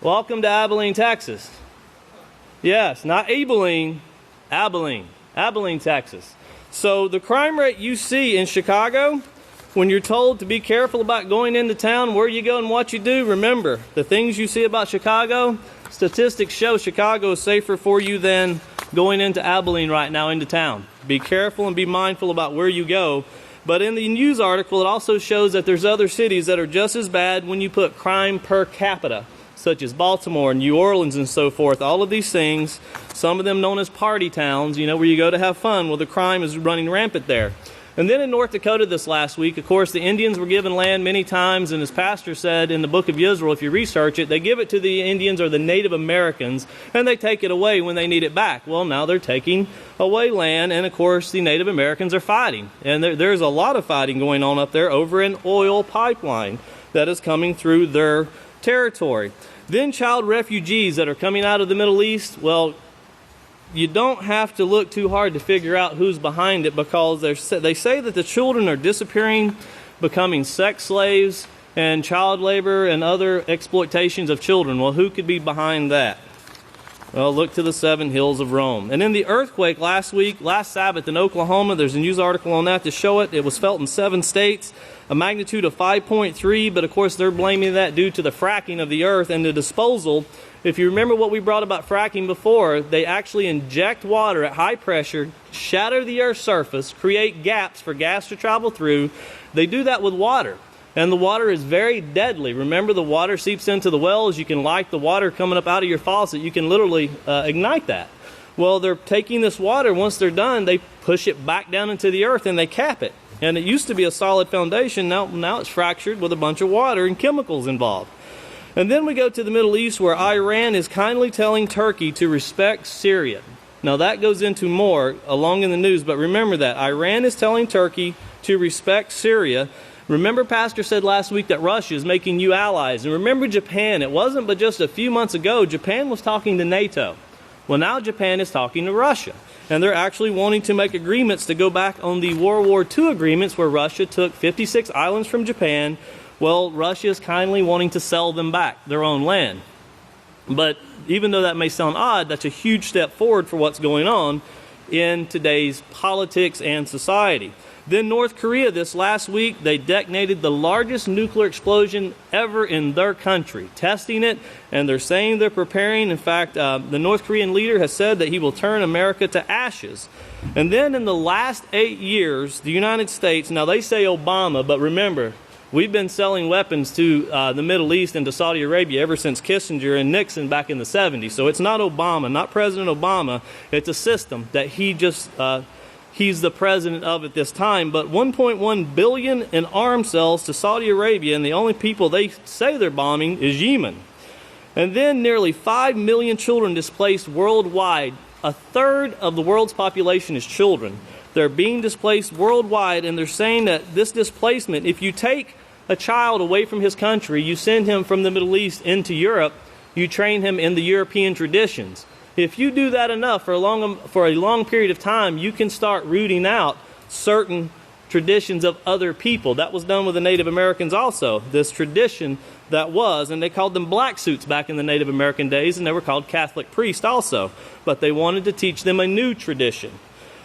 Welcome to Abilene, Texas. Yes, not Abilene, Abilene, Texas. So the crime rate you see in Chicago, when you're told to be careful about going into town, where you go and what you do, remember, the things you see about Chicago, statistics show Chicago is safer for you than going into Abilene right now into town. Be careful and be mindful about where you go. But in the news article, it also shows that there's other cities that are just as bad when you put crime per capita, such as Baltimore, New Orleans, and so forth. All of these things, some of them known as party towns, you know, where you go to have fun. Well, the crime is running rampant there. And then in North Dakota this last week, of course, the Indians were given land many times, and as Pastor said in the book of Yisrayl, if you research it, they give it to the Indians or the Native Americans, and they take it away when they need it back. Well, now they're taking away land, and of course, the Native Americans are fighting. And there's a lot of fighting going on up there over an oil pipeline that is coming through their territory. Then child refugees that are coming out of the Middle East, well, you don't have to look too hard to figure out who's behind it, because they say that the children are disappearing, becoming sex slaves, and child labor and other exploitations of children. Well, who could be behind that? Well, look to the 7 hills of Rome. And in the earthquake last Sabbath in Oklahoma, there's a news article on that to show it. It was felt in 7 states, a magnitude of 5.3, but of course they're blaming that due to the fracking of the earth and the disposal If you remember what we brought about fracking before, they actually inject water at high pressure, shatter the Earth's surface, create gaps for gas to travel through. They do that with water. And the water is very deadly. Remember, the water seeps into the wells. You can light the water coming up out of your faucet. You can literally ignite that. Well, they're taking this water. Once they're done, they push it back down into the earth and they cap it. And it used to be a solid foundation. Now it's fractured with a bunch of water and chemicals involved. And then we go to the Middle East, where Iran is kindly telling Turkey to respect Syria. Now that goes into more along in the news, but remember that Iran is telling Turkey to respect Syria. Remember, Pastor said last week that Russia is making you allies. And remember Japan. It wasn't but just a few months ago, Japan was talking to NATO. Well, now Japan is talking to Russia. And they're actually wanting to make agreements to go back on the World War II agreements, where Russia took 56 islands from Japan. Well, Russia is kindly wanting to sell them back, their own land. But even though that may sound odd, that's a huge step forward for what's going on in today's politics and society. Then North Korea, this last week, they detonated the largest nuclear explosion ever in their country, testing it, and they're saying they're preparing. In fact, the North Korean leader has said that he will turn America to ashes. And then in the last 8 years, the United States, now they say Obama, but remember, we've been selling weapons to the Middle East and to Saudi Arabia ever since Kissinger and Nixon back in the 70s. So it's not Obama, not President Obama. It's a system that he's the president of at this time. But 1.1 billion in arms sales to Saudi Arabia, and the only people they say they're bombing is Yemen. And then nearly 5 million children displaced worldwide. A third of the world's population is children. They're being displaced worldwide, and they're saying that this displacement, if you take a child away from his country, you send him from the Middle East into Europe, you train him in the European traditions. If you do that enough for a long period of time, you can start rooting out certain traditions of other people. That was done with the Native Americans also, this tradition that was, and they called them black suits back in the Native American days, and they were called Catholic priests also. But they wanted to teach them a new tradition.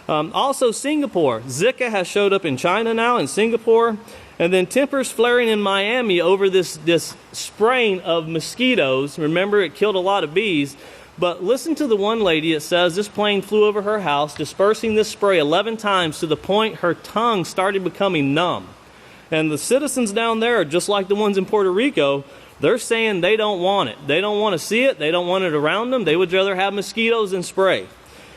Also Singapore. Zika has showed up in China now, in Singapore. And then tempers flaring in Miami over this spraying of mosquitoes. Remember, it killed a lot of bees. But listen to the one lady. It says this plane flew over her house, dispersing this spray 11 times to the point her tongue started becoming numb. And the citizens down there, just like the ones in Puerto Rico, they're saying they don't want it. They don't want to see it. They don't want it around them. They would rather have mosquitoes than spray.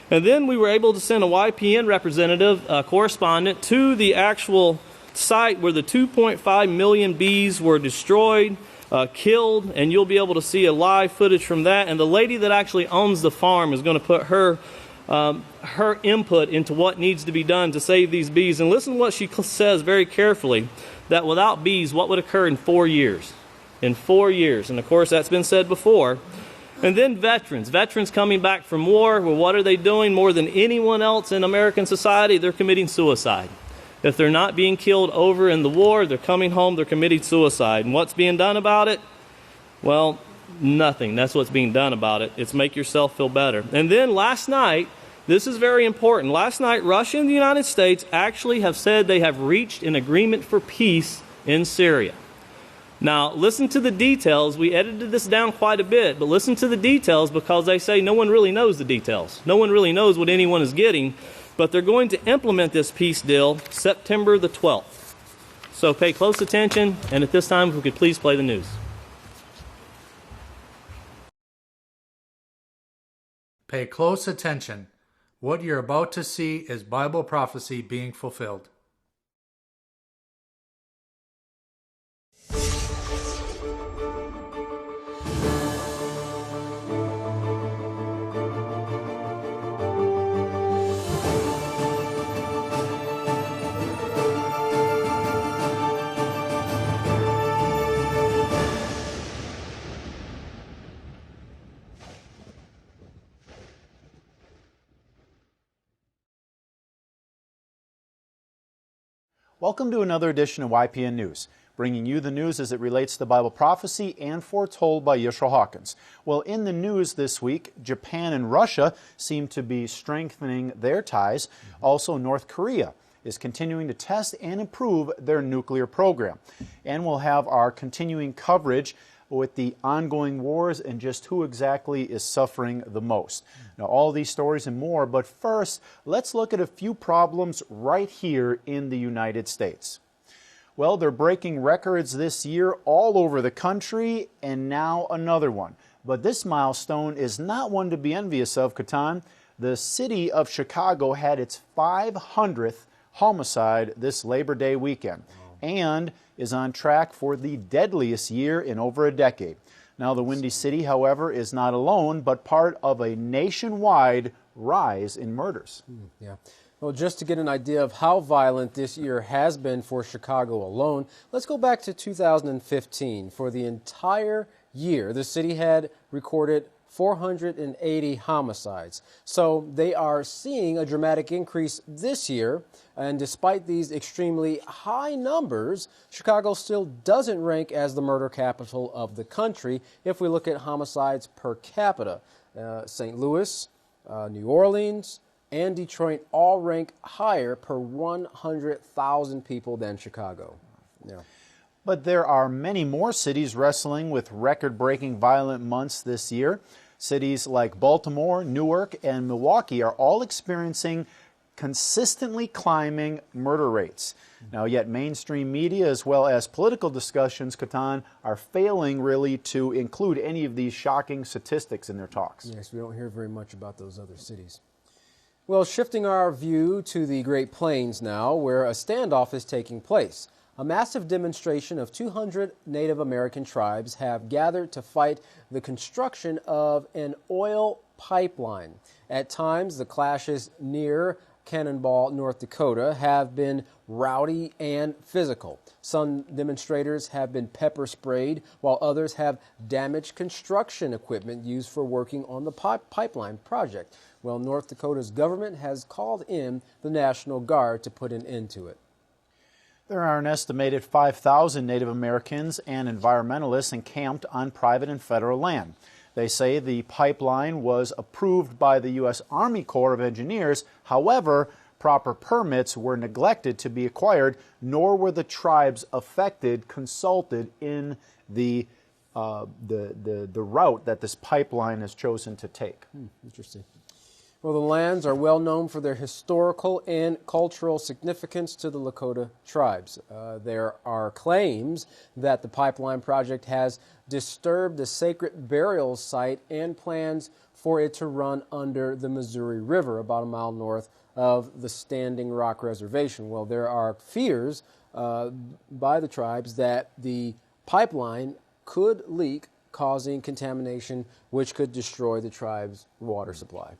And then we were able to send a YPN representative, correspondent, to the actual site where the 2.5 million bees were destroyed, killed, and you'll be able to see a live footage from that. And the lady that actually owns the farm is going to put her input into what needs to be done to save these bees. And listen to what she says very carefully, that without bees, what would occur in 4 years? In 4 years. And of course, that's been said before. And then veterans coming back from war. Well, what are they doing more than anyone else in American society? They're committing suicide. If they're not being killed over in the war, they're coming home, they're committing suicide. And what's being done about it? Well, nothing. That's what's being done about it. It's make yourself feel better. And then last night, this is very important. Last night, Russia and the United States actually have said they have reached an agreement for peace in Syria. Now, listen to the details. We edited this down quite a bit, but listen to the details, because they say no one really knows the details. No one really knows what anyone is getting, but they're going to implement this peace deal September the 12th. So pay close attention, and at this time, if we could please play the news. Pay close attention. What you're about to see is Bible prophecy being fulfilled. Welcome to another edition of YPN News, bringing you the news as it relates to Bible prophecy and foretold by Yisrayl Hawkins. Well, in the news this week, Japan and Russia seem to be strengthening their ties. Also, North Korea is continuing to test and improve their nuclear program. And we'll have our continuing coverage with the ongoing wars and just who exactly is suffering the most. Now, all these stories and more, but first, let's look at a few problems right here in the United States. Well, they're breaking records this year all over the country, and now another one. But this milestone is not one to be envious of, Kohan. The city of Chicago had its 500th homicide this Labor Day weekend and is on track for the deadliest year in over a decade. Now, the Windy City, however, is not alone, but part of a nationwide rise in murders. Yeah. Well, just to get an idea of how violent this year has been for Chicago alone, let's go back to 2015. For the entire year, the city had recorded 480 homicides. So they are seeing a dramatic increase this year. And despite these extremely high numbers, Chicago still doesn't rank as the murder capital of the country if we look at homicides per capita. St. Louis, New Orleans, and Detroit all rank higher per 100,000 people than Chicago. Yeah. But there are many more cities wrestling with record-breaking violent months this year. Cities like Baltimore, Newark, and Milwaukee are all experiencing consistently climbing murder rates. Now, yet mainstream media as well as political discussions, Kohan, are failing really to include any of these shocking statistics in their talks. Yes, we don't hear very much about those other cities. Well, shifting our view to the Great Plains now, where a standoff is taking place. A massive demonstration of 200 Native American tribes have gathered to fight the construction of an oil pipeline. At times, the clashes near Cannonball, North Dakota, have been rowdy and physical. Some demonstrators have been pepper sprayed, while others have damaged construction equipment used for working on the pipeline project. Well, North Dakota's government has called in the National Guard to put an end to it. There are an estimated 5,000 Native Americans and environmentalists encamped on private and federal land. They say the pipeline was approved by the U.S. Army Corps of Engineers. However, proper permits were neglected to be acquired, nor were the tribes affected consulted in the route that this pipeline has chosen to take. Interesting. Well, the lands are well known for their historical and cultural significance to the Lakota tribes. There are claims that the pipeline project has disturbed the sacred burial site and plans for it to run under the Missouri River, about a mile north of the Standing Rock Reservation. Well, there are fears by the tribes that the pipeline could leak, causing contamination, which could destroy the tribe's water supply.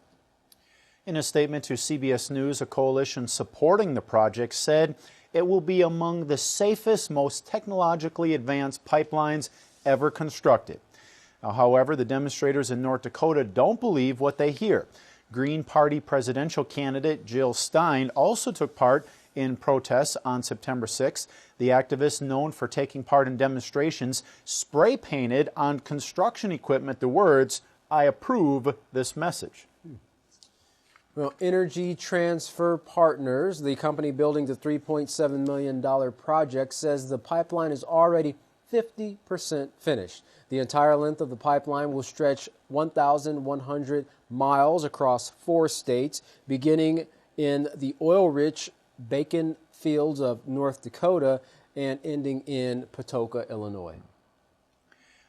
In a statement to CBS News, a coalition supporting the project said it will be among the safest, most technologically advanced pipelines ever constructed. Now, however, the demonstrators in North Dakota don't believe what they hear. Green Party presidential candidate Jill Stein also took part in protests on September 6th. The activist, known for taking part in demonstrations, spray painted on construction equipment the words, "I approve this message." Well, Energy Transfer Partners, the company building the $3.7 million project, says the pipeline is already 50% finished. The entire length of the pipeline will stretch 1,100 miles across 4 states, beginning in the oil-rich Bacon fields of North Dakota and ending in Patoka, Illinois.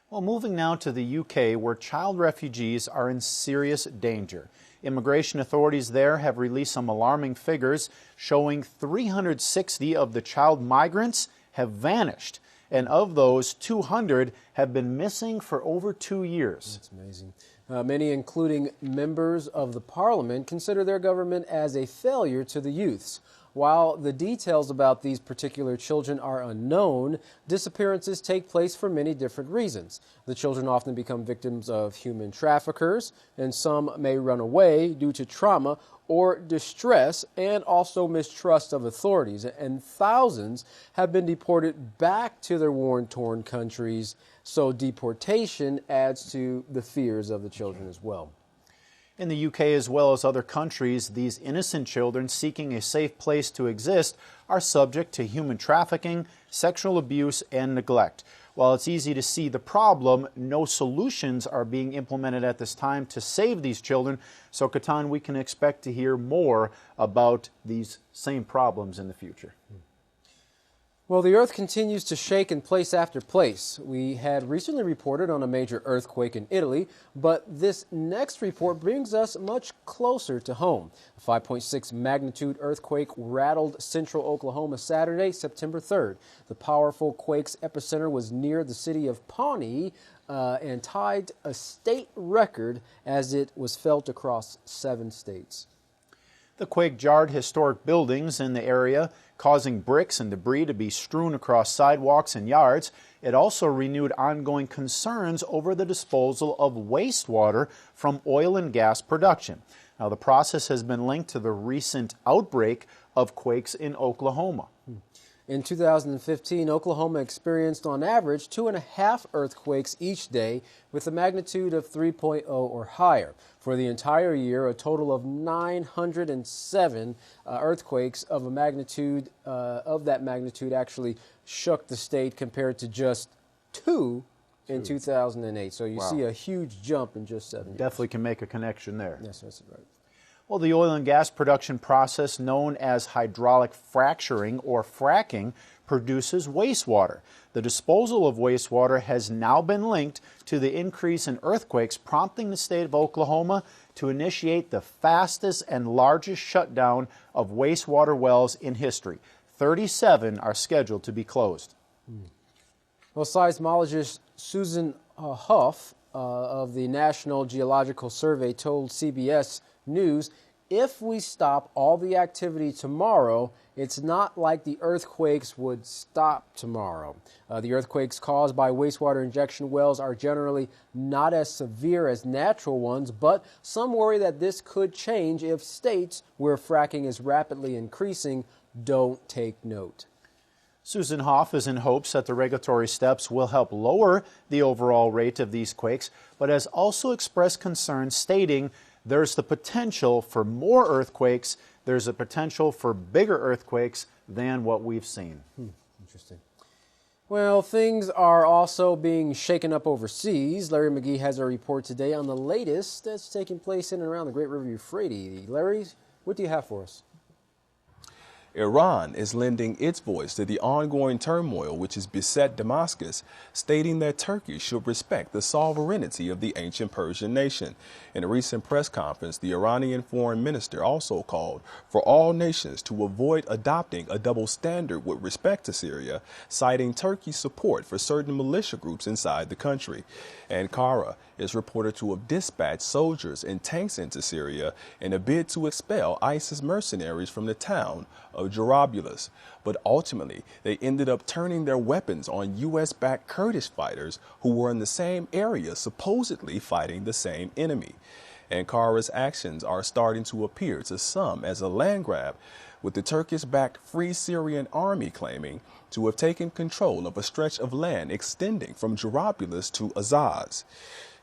Well, moving now to the UK, where child refugees are in serious danger. Immigration authorities there have released some alarming figures showing 360 of the child migrants have vanished. And of those, 200 have been missing for over 2 years. That's amazing. Many, including members of the parliament, consider their government as a failure to the youths. While the details about these particular children are unknown, disappearances take place for many different reasons. The children often become victims of human traffickers, and some may run away due to trauma or distress and also mistrust of authorities. And thousands have been deported back to their war-torn countries, so deportation adds to the fears of the children as well. In the UK, as well as other countries, these innocent children seeking a safe place to exist are subject to human trafficking, sexual abuse, and neglect. While it's easy to see the problem, no solutions are being implemented at this time to save these children. So, Kohan, we can expect to hear more about these same problems in the future. Well, the earth continues to shake in place after place. We had recently reported on a major earthquake in Italy, but this next report brings us much closer to home. A 5.6 magnitude earthquake rattled central Oklahoma Saturday, September 3rd. The powerful quake's epicenter was near the city of Pawnee and tied a state record as it was felt across 7 states. The quake jarred historic buildings in the area, causing bricks and debris to be strewn across sidewalks and yards. It also renewed ongoing concerns over the disposal of wastewater from oil and gas production. Now, the process has been linked to the recent outbreak of quakes in Oklahoma. In 2015, Oklahoma experienced on average 2.5 earthquakes each day with a magnitude of 3.0 or higher. For the entire year, a total of 907 earthquakes of that magnitude actually shook the state compared to just 2 in 2008. So you see a huge jump in just 7 years. Definitely can make a connection there. Yes, that's right. Well, the oil and gas production process known as hydraulic fracturing or fracking produces wastewater. The disposal of wastewater has now been linked to the increase in earthquakes, prompting the state of Oklahoma to initiate the fastest and largest shutdown of wastewater wells in history. 37 are scheduled to be closed. Well, seismologist Susan Huff of the National Geological Survey told CBS News, if we stop all the activity tomorrow, it's not like the earthquakes would stop tomorrow. The earthquakes caused by wastewater injection wells are generally not as severe as natural ones, but some worry that this could change if states where fracking is rapidly increasing don't take note. Susan Hoff is in hopes that the regulatory steps will help lower the overall rate of these quakes, but has also expressed concern, stating there's the potential for more earthquakes. There's a potential for bigger earthquakes than what we've seen. Interesting. Well, things are also being shaken up overseas. Larry McGee has a report today on the latest that's taking place in and around the Great River Euphrates. Larry, what do you have for us? Iran is lending its voice to the ongoing turmoil which has beset Damascus, stating that Turkey should respect the sovereignty of the ancient Persian nation. In a recent press conference, the Iranian foreign minister also called for all nations to avoid adopting a double standard with respect to Syria, citing Turkey's support for certain militia groups inside the country. Ankara is reported to have dispatched soldiers and tanks into Syria in a bid to expel ISIS mercenaries from the town of Jarablus, but ultimately they ended up turning their weapons on U.S.-backed Kurdish fighters who were in the same area supposedly fighting the same enemy. Ankara's actions are starting to appear to some as a land grab, with the Turkish-backed Free Syrian Army claiming to have taken control of a stretch of land extending from Jarablus to Azaz.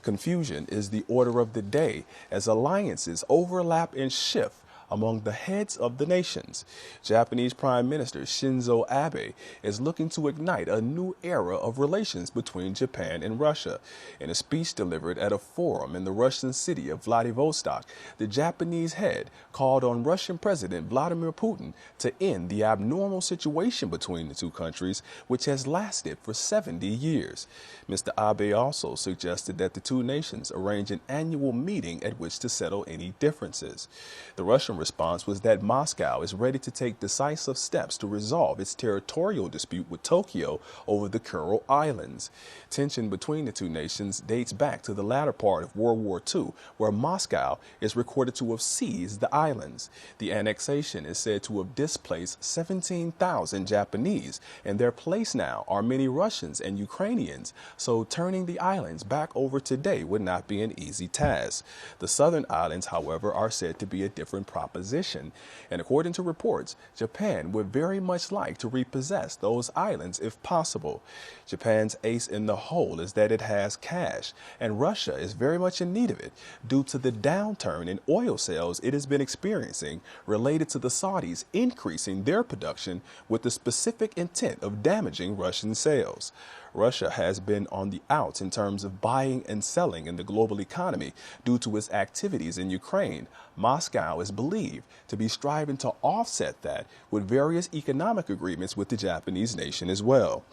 Confusion is the order of the day as alliances overlap and shift among the heads of the nations. Japanese Prime Minister Shinzo Abe is looking to ignite a new era of relations between Japan and Russia. In a speech delivered at a forum in the Russian city of Vladivostok, the Japanese head called on Russian President Vladimir Putin to end the abnormal situation between the two countries, which has lasted for 70 years. Mr. Abe also suggested that the two nations arrange an annual meeting at which to settle any differences. The Russian response was that Moscow is ready to take decisive steps to resolve its territorial dispute with Tokyo over the Kuril Islands. Tension between the two nations dates back to the latter part of World War II, where Moscow is recorded to have seized the islands. The annexation is said to have displaced 17,000 Japanese. In their place now are many Russians and Ukrainians, so turning the islands back over today would not be an easy task. The southern islands, however, are said to be a different proposition, and according to reports, Japan would very much like to repossess those islands if possible. Japan's ace in the hole is that it has cash, and Russia is very much in need of it due to the downturn in oil sales it has been experiencing related to the Saudis increasing their production with the specific intent of damaging Russian sales. Russia has been on the outs in terms of buying and selling in the global economy due to its activities in Ukraine. Moscow is believed to be striving to offset that with various economic agreements with the Japanese nation as well.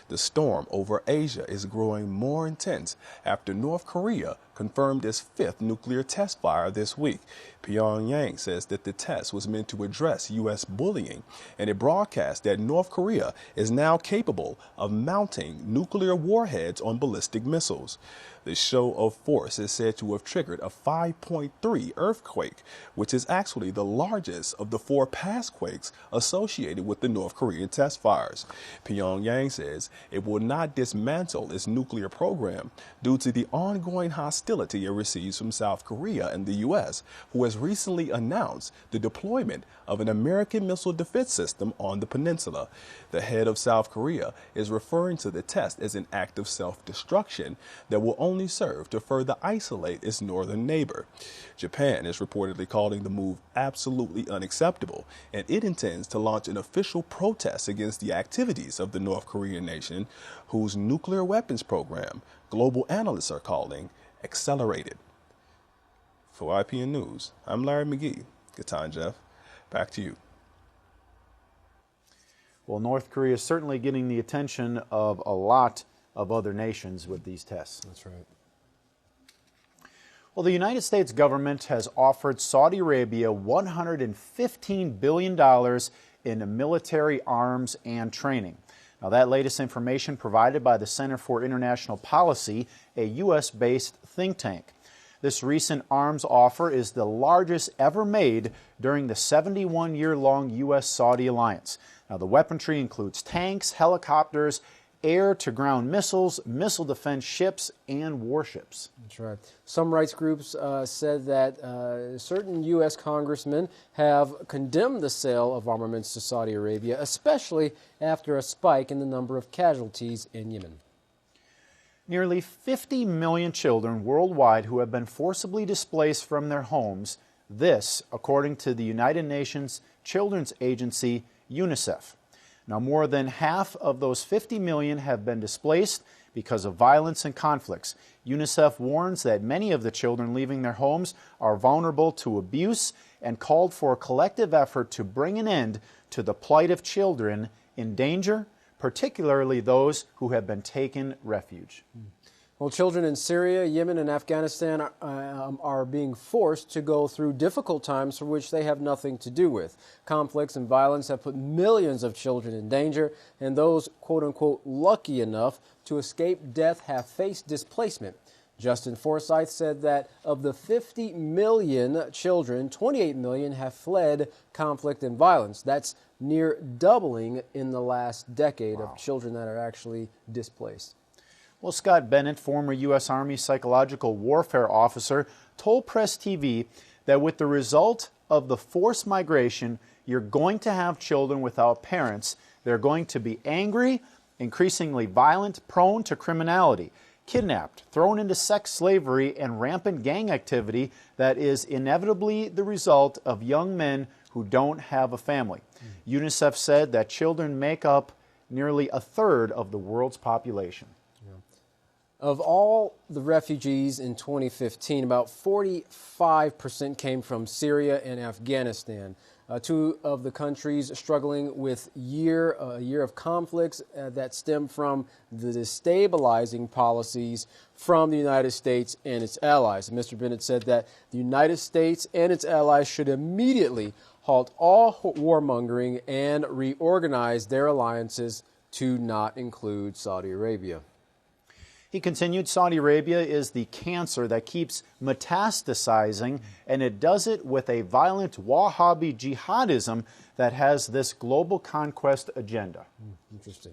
The storm over Asia is growing more intense after North Korea confirmed its 5th nuclear test fire this week. Pyongyang says that the test was meant to address U.S. bullying, and it broadcast that North Korea is now capable of mounting nuclear warheads on ballistic missiles. The show of force is said to have triggered a 5.3 earthquake, which is actually the largest of the 4 past quakes associated with the North Korean test fires. Pyongyang says it will not dismantle its nuclear program due to the ongoing hostility it receives from South Korea and the U.S., who has recently announced the deployment of an American missile defense system on the peninsula. The head of South Korea is referring to the test as an act of self-destruction that will only serve to further isolate its northern neighbor. Japan is reportedly calling the move absolutely unacceptable, and it intends to launch an official protest against the activities of the North Korean nation, whose nuclear weapons program global analysts are calling accelerated. For IPN News, I'm Larry McGee. Good time, Jeff. Back to you. Well, North Korea is certainly getting the attention of a lot of other nations with these tests. That's right. Well, the United States government has offered Saudi Arabia $115 billion in military arms and training. Now, that latest information provided by the Center for International Policy, a U.S.-based think tank. This recent arms offer is the largest ever made during the 71-year-long U.S.-Saudi alliance. Now, the weaponry includes tanks, helicopters, air-to-ground missiles, missile defense ships, and warships. That's right. Some rights groups said that certain U.S. congressmen have condemned the sale of armaments to Saudi Arabia, especially after a spike in the number of casualties in Yemen. Nearly 50 million children worldwide who have been forcibly displaced from their homes. This, according to the United Nations Children's Agency, UNICEF. Now, more than half of those 50 million have been displaced because of violence and conflicts. UNICEF warns that many of the children leaving their homes are vulnerable to abuse and called for a collective effort to bring an end to the plight of children in danger, particularly those who have been taken refuge. Well, children in Syria, Yemen, and Afghanistan are being forced to go through difficult times for which they have nothing to do with. Conflicts and violence have put millions of children in danger, and those, quote-unquote, lucky enough to escape death have faced displacement. Justin Forsyth said that of the 50 million children, 28 million have fled conflict and violence. That's near doubling in the last decade of children that are actually displaced. Well, Scott Bennett, former U.S. Army psychological warfare officer, told Press TV that with the result of the forced migration, you're going to have children without parents. They're going to be angry, increasingly violent, prone to criminality, kidnapped, thrown into sex slavery, and rampant gang activity that is inevitably the result of young men who don't have a family. UNICEF said that children make up nearly a third of the world's population. Of all the refugees in 2015, about 45% came from Syria and Afghanistan, two of the countries struggling with a year of conflicts that stem from the destabilizing policies from the United States and its allies. And Mr. Bennett said that the United States and its allies should immediately halt all warmongering and reorganize their alliances to not include Saudi Arabia. He continued, Saudi Arabia is the cancer that keeps metastasizing, and it does it with a violent Wahhabi jihadism that has this global conquest agenda. Interesting.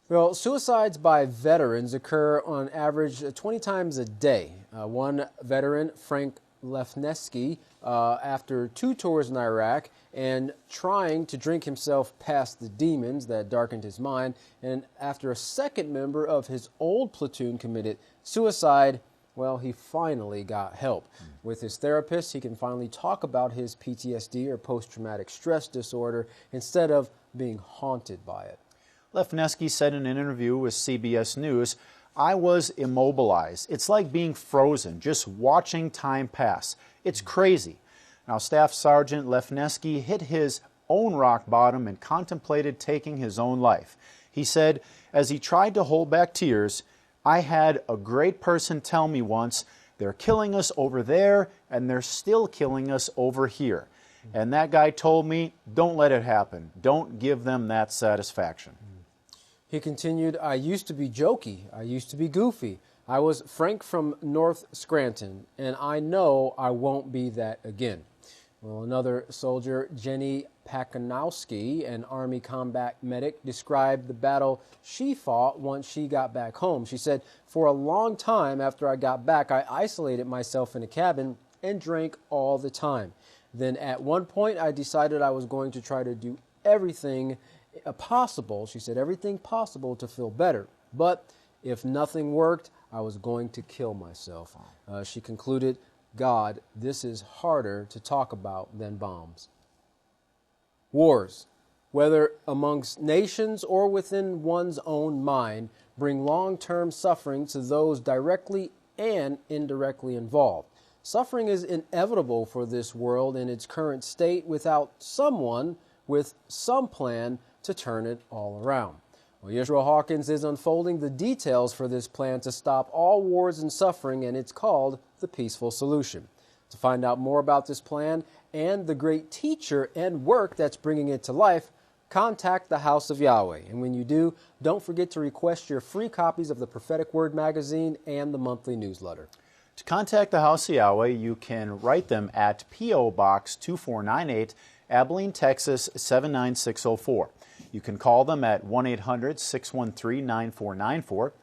Well, suicides by veterans occur on average 20 times a day. One veteran, Frank Lefnesky, after 2 tours in Iraq and trying to drink himself past the demons that darkened his mind, and after a second member of his old platoon committed suicide, well, he finally got help. With his therapist, he can finally talk about his PTSD or post-traumatic stress disorder instead of being haunted by it. Lefneski said in an interview with CBS News, "I was immobilized. It's like being frozen, just watching time pass. It's crazy." Now, Staff Sergeant Lefneski hit his own rock bottom and contemplated taking his own life. He said, as he tried to hold back tears, "I had a great person tell me once, they're killing us over there and they're still killing us over here. And that guy told me, don't let it happen. Don't give them that satisfaction." He continued, "I used to be jokey. I used to be goofy. I was Frank from North Scranton, and I know I won't be that again." Well, another soldier, Jenny Pakanowski, an Army combat medic, described the battle she fought once she got back home. She said, "For a long time after I got back, I isolated myself in a cabin and drank all the time. Then at one point, I decided I was going to try to do everything possible," she said, "everything possible to feel better. But if nothing worked, I was going to kill myself." She concluded, "God, this is harder to talk about than bombs." Wars, whether amongst nations or within one's own mind, bring long-term suffering to those directly and indirectly involved. Suffering is inevitable for this world in its current state without someone with some plan to turn it all around. Well, Yisrayl Hawkins is unfolding the details for this plan to stop all wars and suffering, and it's called the Peaceful Solution. To find out more about this plan and the great teacher and work that's bringing it to life, contact the House of Yahweh. And when you do, don't forget to request your free copies of the Prophetic Word magazine and the monthly newsletter. To contact the House of Yahweh, you can write them at P.O. Box 2498, Abilene, Texas 79604. You can call them at 1-800-613-9494.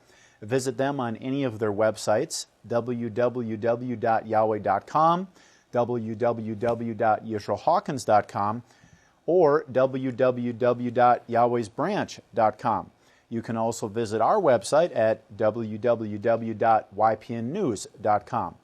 Visit them on any of their websites, www.yahweh.com, www.yisraelhawkins.com, or www.yahwehsbranch.com. You can also visit our website at www.ypnnews.com.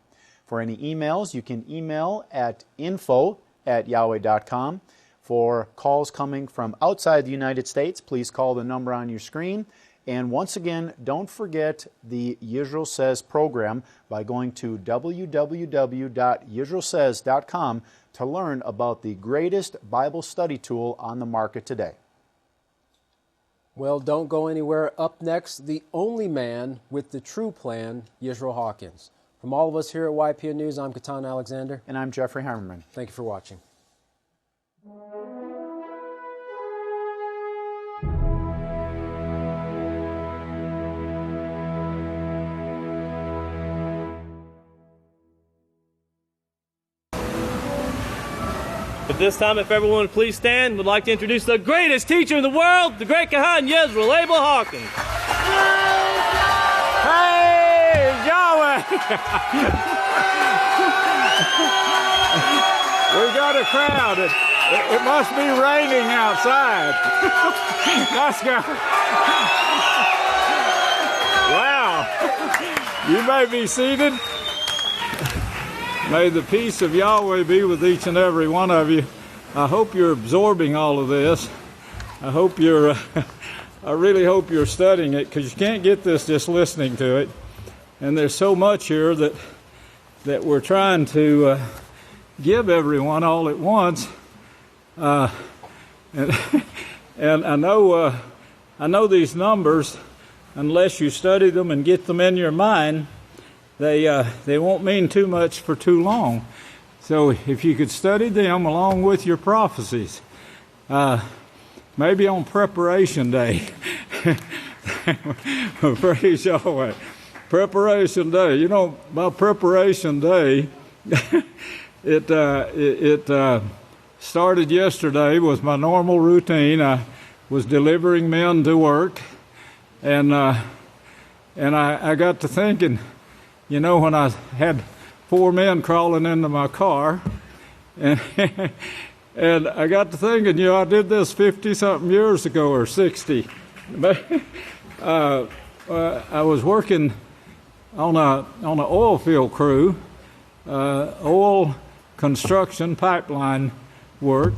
For any emails, you can email at info@yahweh.com. For calls coming from outside the United States, please call the number on your screen. And once again, don't forget the Yisrael Says program by going to www.yisraelsays.com to learn about the greatest Bible study tool on the market today. Well, don't go anywhere. Up next, the only man with the true plan, Yisrayl Hawkins. From all of us here at YPN News, I'm Kohan Alexander. And I'm Jeffrey Hammerman. Thank you for watching. At this time, if everyone would please stand, we'd like to introduce the greatest teacher in the world, the great Kohan Yisrayl Abil Hawkins. Hey, Yahweh! We got a crowd. It must be raining outside. Let's go. Wow. You may be seated. May the peace of Yahweh be with each and every one of you. I hope you're absorbing all of this. I hope you're, I really hope you're studying it, because you can't get this just listening to it. And there's so much here that we're trying to give everyone all at once. And I know these numbers, unless you study them and get them in your mind, they won't mean too much for too long. So if you could study them along with your prophecies, maybe on preparation day. Praise Yahweh. Preparation day. You know, my preparation day, it started yesterday with my normal routine. I was delivering men to work, and I got to thinking, you know, when I had 4 men crawling into my car, and and I got to thinking, you know, I did this 50-something years ago, or 60. I was working on an oil field crew, oil construction pipeline work,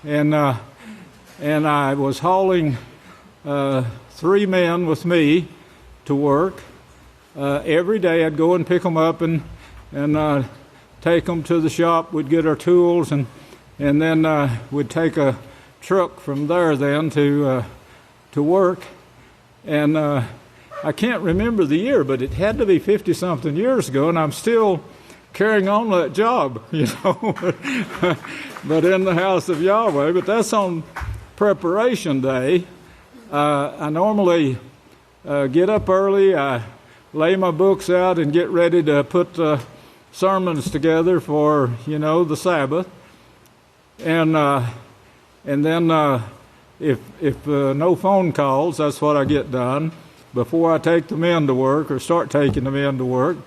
and I was hauling 3 men with me to work. Every day I'd go and pick them up and take them to the shop. We'd get our tools, and then we'd take a truck from there then to work. And I can't remember the year, but it had to be 50-something years ago, and I'm still carrying on that job, you know, but in the house of Yahweh. But that's on preparation day. I normally get up early, I lay my books out and get ready to put sermons together for, you know, the Sabbath. And then if no phone calls, that's what I get done before I take the men to work or start taking the men to work.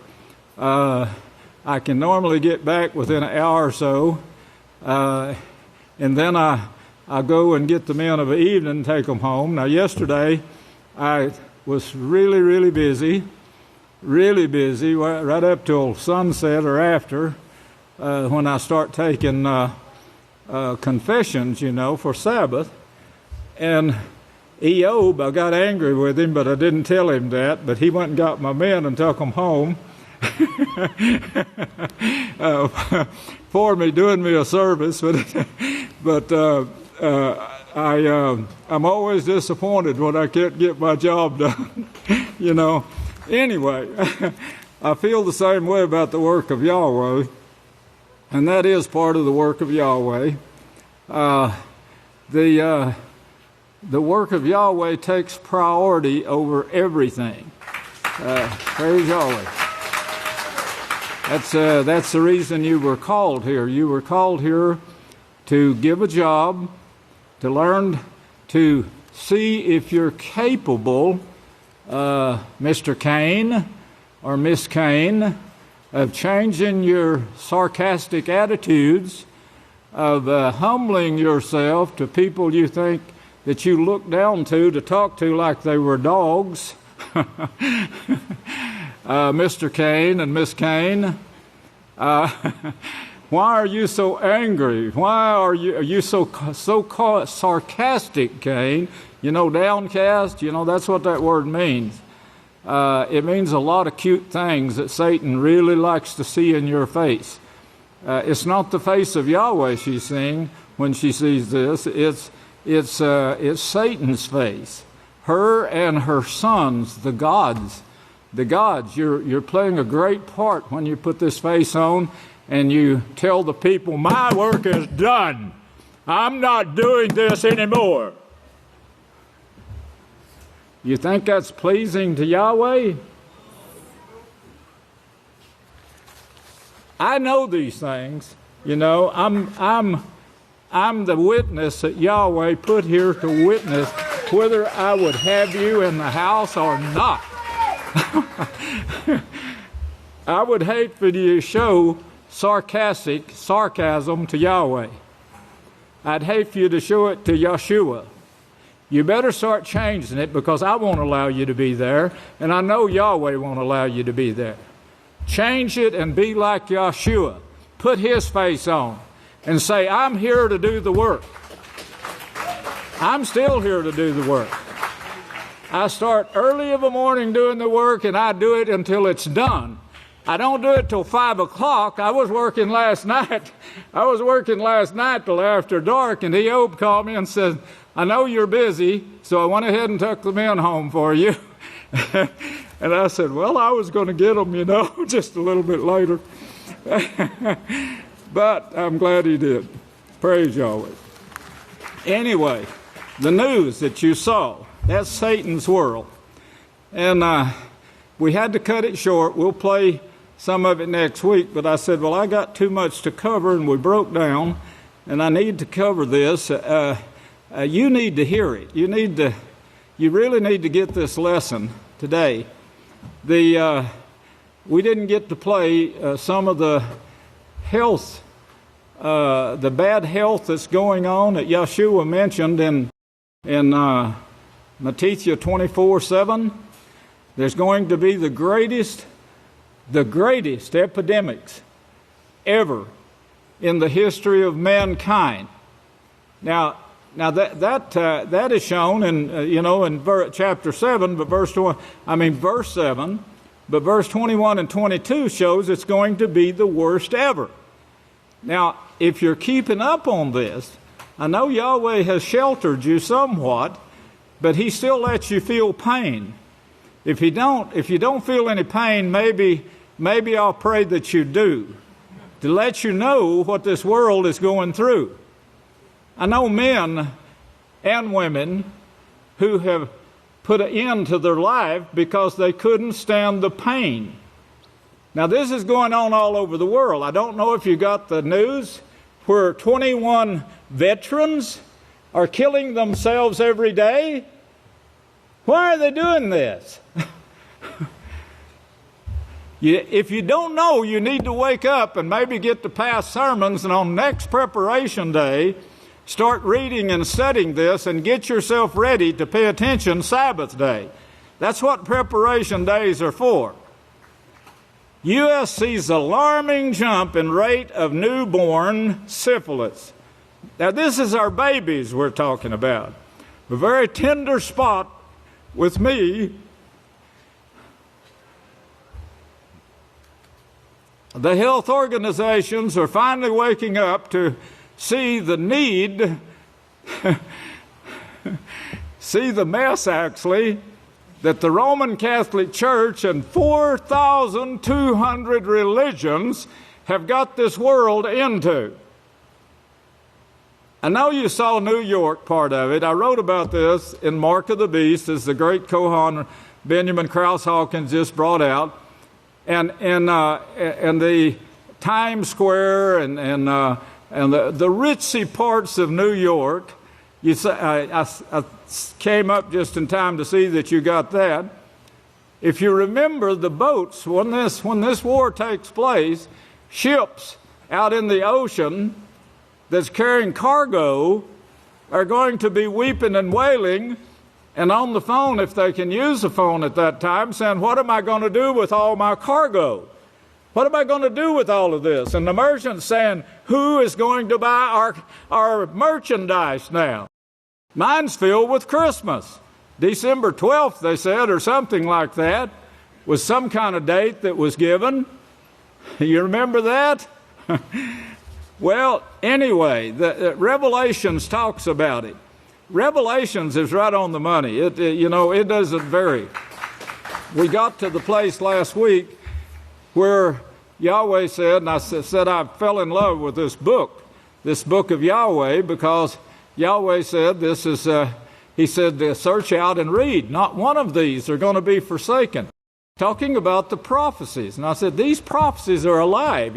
I can normally get back within an hour or so, and then I go and get the men of the evening and take them home. Now, yesterday I was really busy, right up till sunset or after, when I start taking confessions, you know, for Sabbath. And Eob, I got angry with him, but I didn't tell him that. But he went and got my men and took them home for me, doing me a service. But I'm always disappointed when I can't get my job done, you know. Anyway, I feel the same way about the work of Yahweh, and that is part of the work of Yahweh. The work of Yahweh takes priority over everything. Praise Yahweh. That's the reason you were called here. You were called here to give a job, to learn to see if you're capable, Mr. Cain or Miss Cain, of changing your sarcastic attitudes, of humbling yourself to people you think that you look down to talk to like they were dogs. Mr. Cain and Miss Cain, why are you so angry? Why are you so sarcastic, Cain? You know, downcast, you know, that's what that word means. It means a lot of cute things that Satan really likes to see in your face. It's not the face of Yahweh she's seeing when she sees this. It's Satan's face. Her and her sons, the gods. You're playing a great part when you put this face on and you tell the people, my work is done. I'm not doing this anymore. You think that's pleasing to Yahweh? I know these things. You know, I'm the witness that Yahweh put here to witness whether I would have you in the house or not. I would hate for you to show sarcasm to Yahweh. I'd hate for you to show it to Yoshiyah. You better start changing it, because I won't allow you to be there, and I know Yahweh won't allow you to be there. Change it and be like Yoshiyah. Put his face on and say, I'm here to do the work. I'm still here to do the work. I start early in the morning doing the work, and I do it until it's done. I don't do it till 5 o'clock. I was working last night till after dark, and Eob called me and said, I know you're busy, so I went ahead and took the men home for you. And I said, well, I was going to get them, you know, just a little bit later. But I'm glad he did. Praise Yahweh. Anyway, the news that you saw, that's Satan's world. And we had to cut it short. We'll play some of it next week. But I said, well, I got too much to cover, and we broke down, and I need to cover this. You need to hear it. You really need to get this lesson today. We didn't get to play some of the health, the bad health that's going on that Yeshua mentioned in Matthew 24:7. There's going to be the greatest epidemics ever in the history of mankind. Now, Now that is shown in chapter 7, but verse 7, but verse 21 and 22 shows it's going to be the worst ever. Now, if you're keeping up on this, I know Yahweh has sheltered you somewhat, but He still lets you feel pain. If you don't feel any pain, maybe I'll pray that you do, to let you know what this world is going through. I know men and women who have put an end to their life because they couldn't stand the pain. Now, this is going on all over the world. I don't know if you got the news where 21 veterans are killing themselves every day. Why are they doing this? If you don't know, you need to wake up and maybe get to past sermons, and on next preparation day, start reading and studying this and get yourself ready to pay attention Sabbath day. That's what preparation days are for. U.S. sees alarming jump in rate of newborn syphilis. Now, this is our babies we're talking about. A very tender spot with me. The health organizations are finally waking up to see the need, see the mess actually, that the Roman Catholic Church and 4,200 religions have got this world into. I know you saw New York part of it. I wrote about this in Mark of the Beast, as the great Kohan Benjamin Crouse Hawkins just brought out. And the Times Square and the ritzy parts of New York, I came up just in time to see that you got that. If you remember the boats, when this war takes place, ships out in the ocean that's carrying cargo are going to be weeping and wailing, and on the phone, if they can use the phone at that time, saying, what am I going to do with all my cargo? What am I going to do with all of this? And the merchant's saying, who is going to buy our merchandise now? Mine's filled with Christmas. December 12th, they said, or something like that, was some kind of date that was given. You remember that? Well, anyway, the Revelations talks about it. Revelations is right on the money. It doesn't vary. We got to the place last week where Yahweh said, and I said I fell in love with this book of Yahweh, because Yahweh said this is, He said, search out and read. Not one of these are going to be forsaken. Talking about the prophecies. And I said, these prophecies are alive,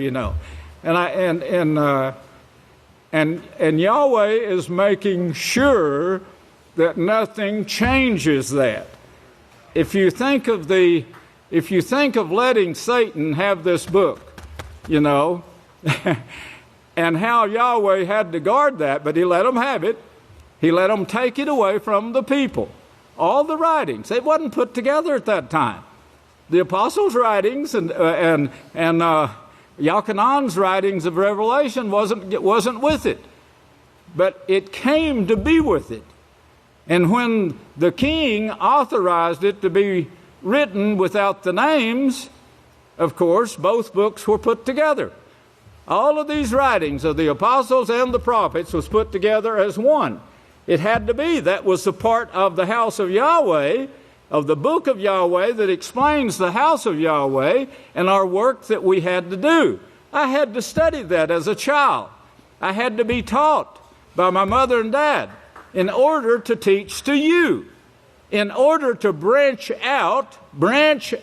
And Yahweh is making sure that nothing changes that. If you think of letting Satan have this book, and how Yahweh had to guard that, but He let him have it. He let him take it away from the people. All the writings, it wasn't put together at that time. The apostles' writings and Yochanan's writings of Revelation wasn't with it, but it came to be with it. And when the king authorized it to be written without the names, of course, both books were put together. All of these writings of the apostles and the prophets was put together as one. It had to be. That was the part of the house of Yahweh, of the book of Yahweh, that explains the house of Yahweh and our work that we had to do. I had to study that as a child. I had to be taught by my mother and dad in order to teach to you, in order to branch out, like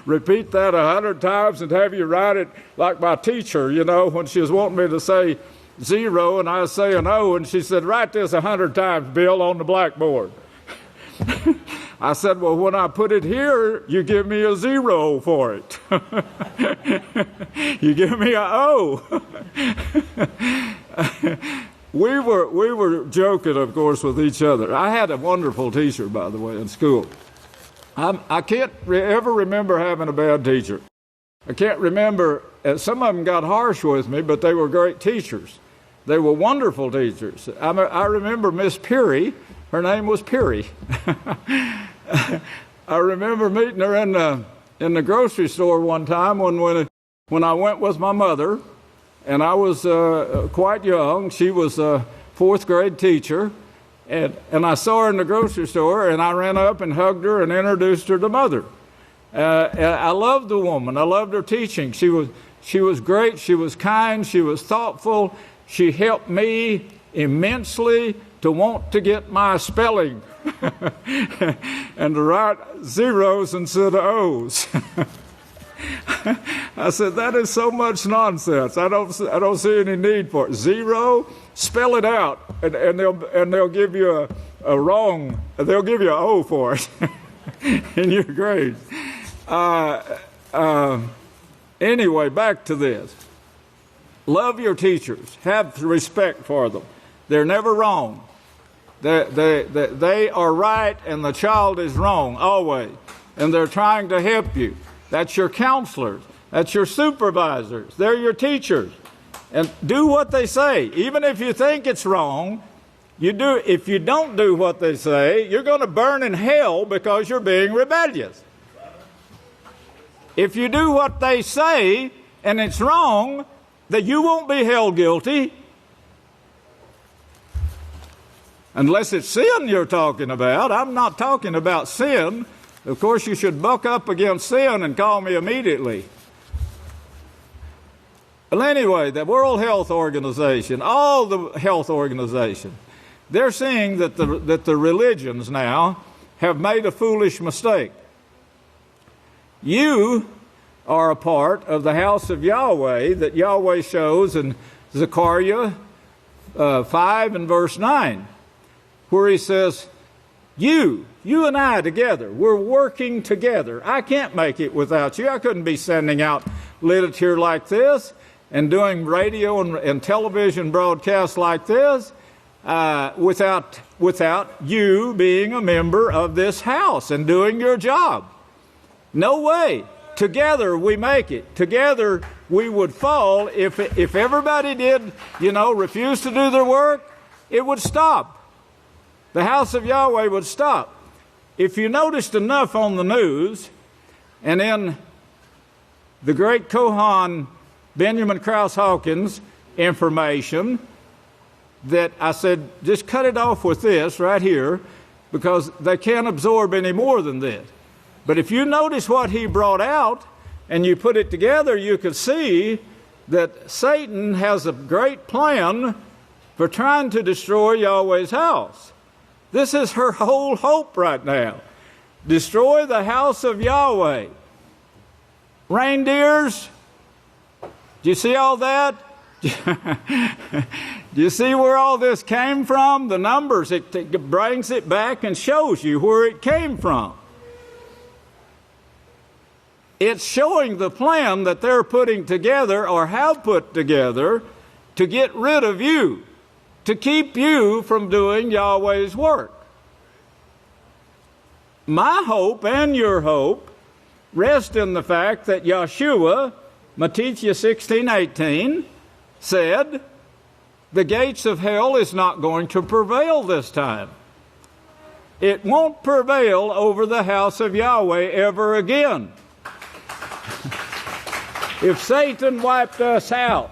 repeat that 100 times and have you write it like my teacher, when she was wanting me to say 0 and I was saying O, and she said, write this 100 times, Bill, on the blackboard. I said, well, when I put it here, you give me a 0 for it. You give me a O. We were joking, of course, with each other. I had a wonderful teacher, by the way, in school. I can't ever remember having a bad teacher. I can't remember, some of them got harsh with me, but they were great teachers. They were wonderful teachers. I remember Miss Peary. Her name was Peary. I remember meeting her in the grocery store one time when I went with my mother, and I was quite young. She was a fourth grade teacher, and I saw her in the grocery store, and I ran up and hugged her and introduced her to Mother. I loved the woman. I loved her teaching. She was great. She was kind. She was thoughtful. She helped me immensely to want to get my spelling and to write zeros instead of O's. I said, that is so much nonsense. I don't see any need for it. Zero, spell it out, and they'll give you a wrong. They'll give you an O for it in your grade. Anyway, back to this. Love your teachers. Have respect for them. They're never wrong. They are right, and the child is wrong always. And they're trying to help you. That's your counselors. That's your supervisors. They're your teachers. And do what they say. Even if you think it's wrong, if you don't do what they say, you're going to burn in hell because you're being rebellious. If you do what they say and it's wrong, that you won't be held guilty. Unless it's sin you're talking about. I'm not talking about sin. Of course, you should buck up against sin and call me immediately. But anyway, the World Health Organization, all the health organizations, they're seeing that the religions now have made a foolish mistake. You are a part of the house of Yahweh that Yahweh shows in Zechariah 5 and verse 9, where he says, you and I together, we're working together. I can't make it without you. I couldn't be sending out literature like this and doing radio and television broadcasts like this without you being a member of this house and doing your job. No way. Together we make it. Together we would fall. If everybody did, refuse to do their work, it would stop. The house of Yahweh would stop. If you noticed enough on the news, and in the great Kohan, Benjamin Crouse Hawkins information, that I said, just cut it off with this right here, because they can't absorb any more than this. But if you notice what he brought out, and you put it together, you could see that Satan has a great plan for trying to destroy Yahweh's house. This is her whole hope right now. Destroy the house of Yahweh. Reindeers, do you see all that? Do you see where all this came from? The numbers, it brings it back and shows you where it came from. It's showing the plan that they're putting together or have put together to get rid of you, to keep you from doing Yahweh's work. My hope and your hope rest in the fact that Yoshiyah, Matthew 16:18, said, the gates of hell is not going to prevail this time. It won't prevail over the house of Yahweh ever again. If Satan wiped us out,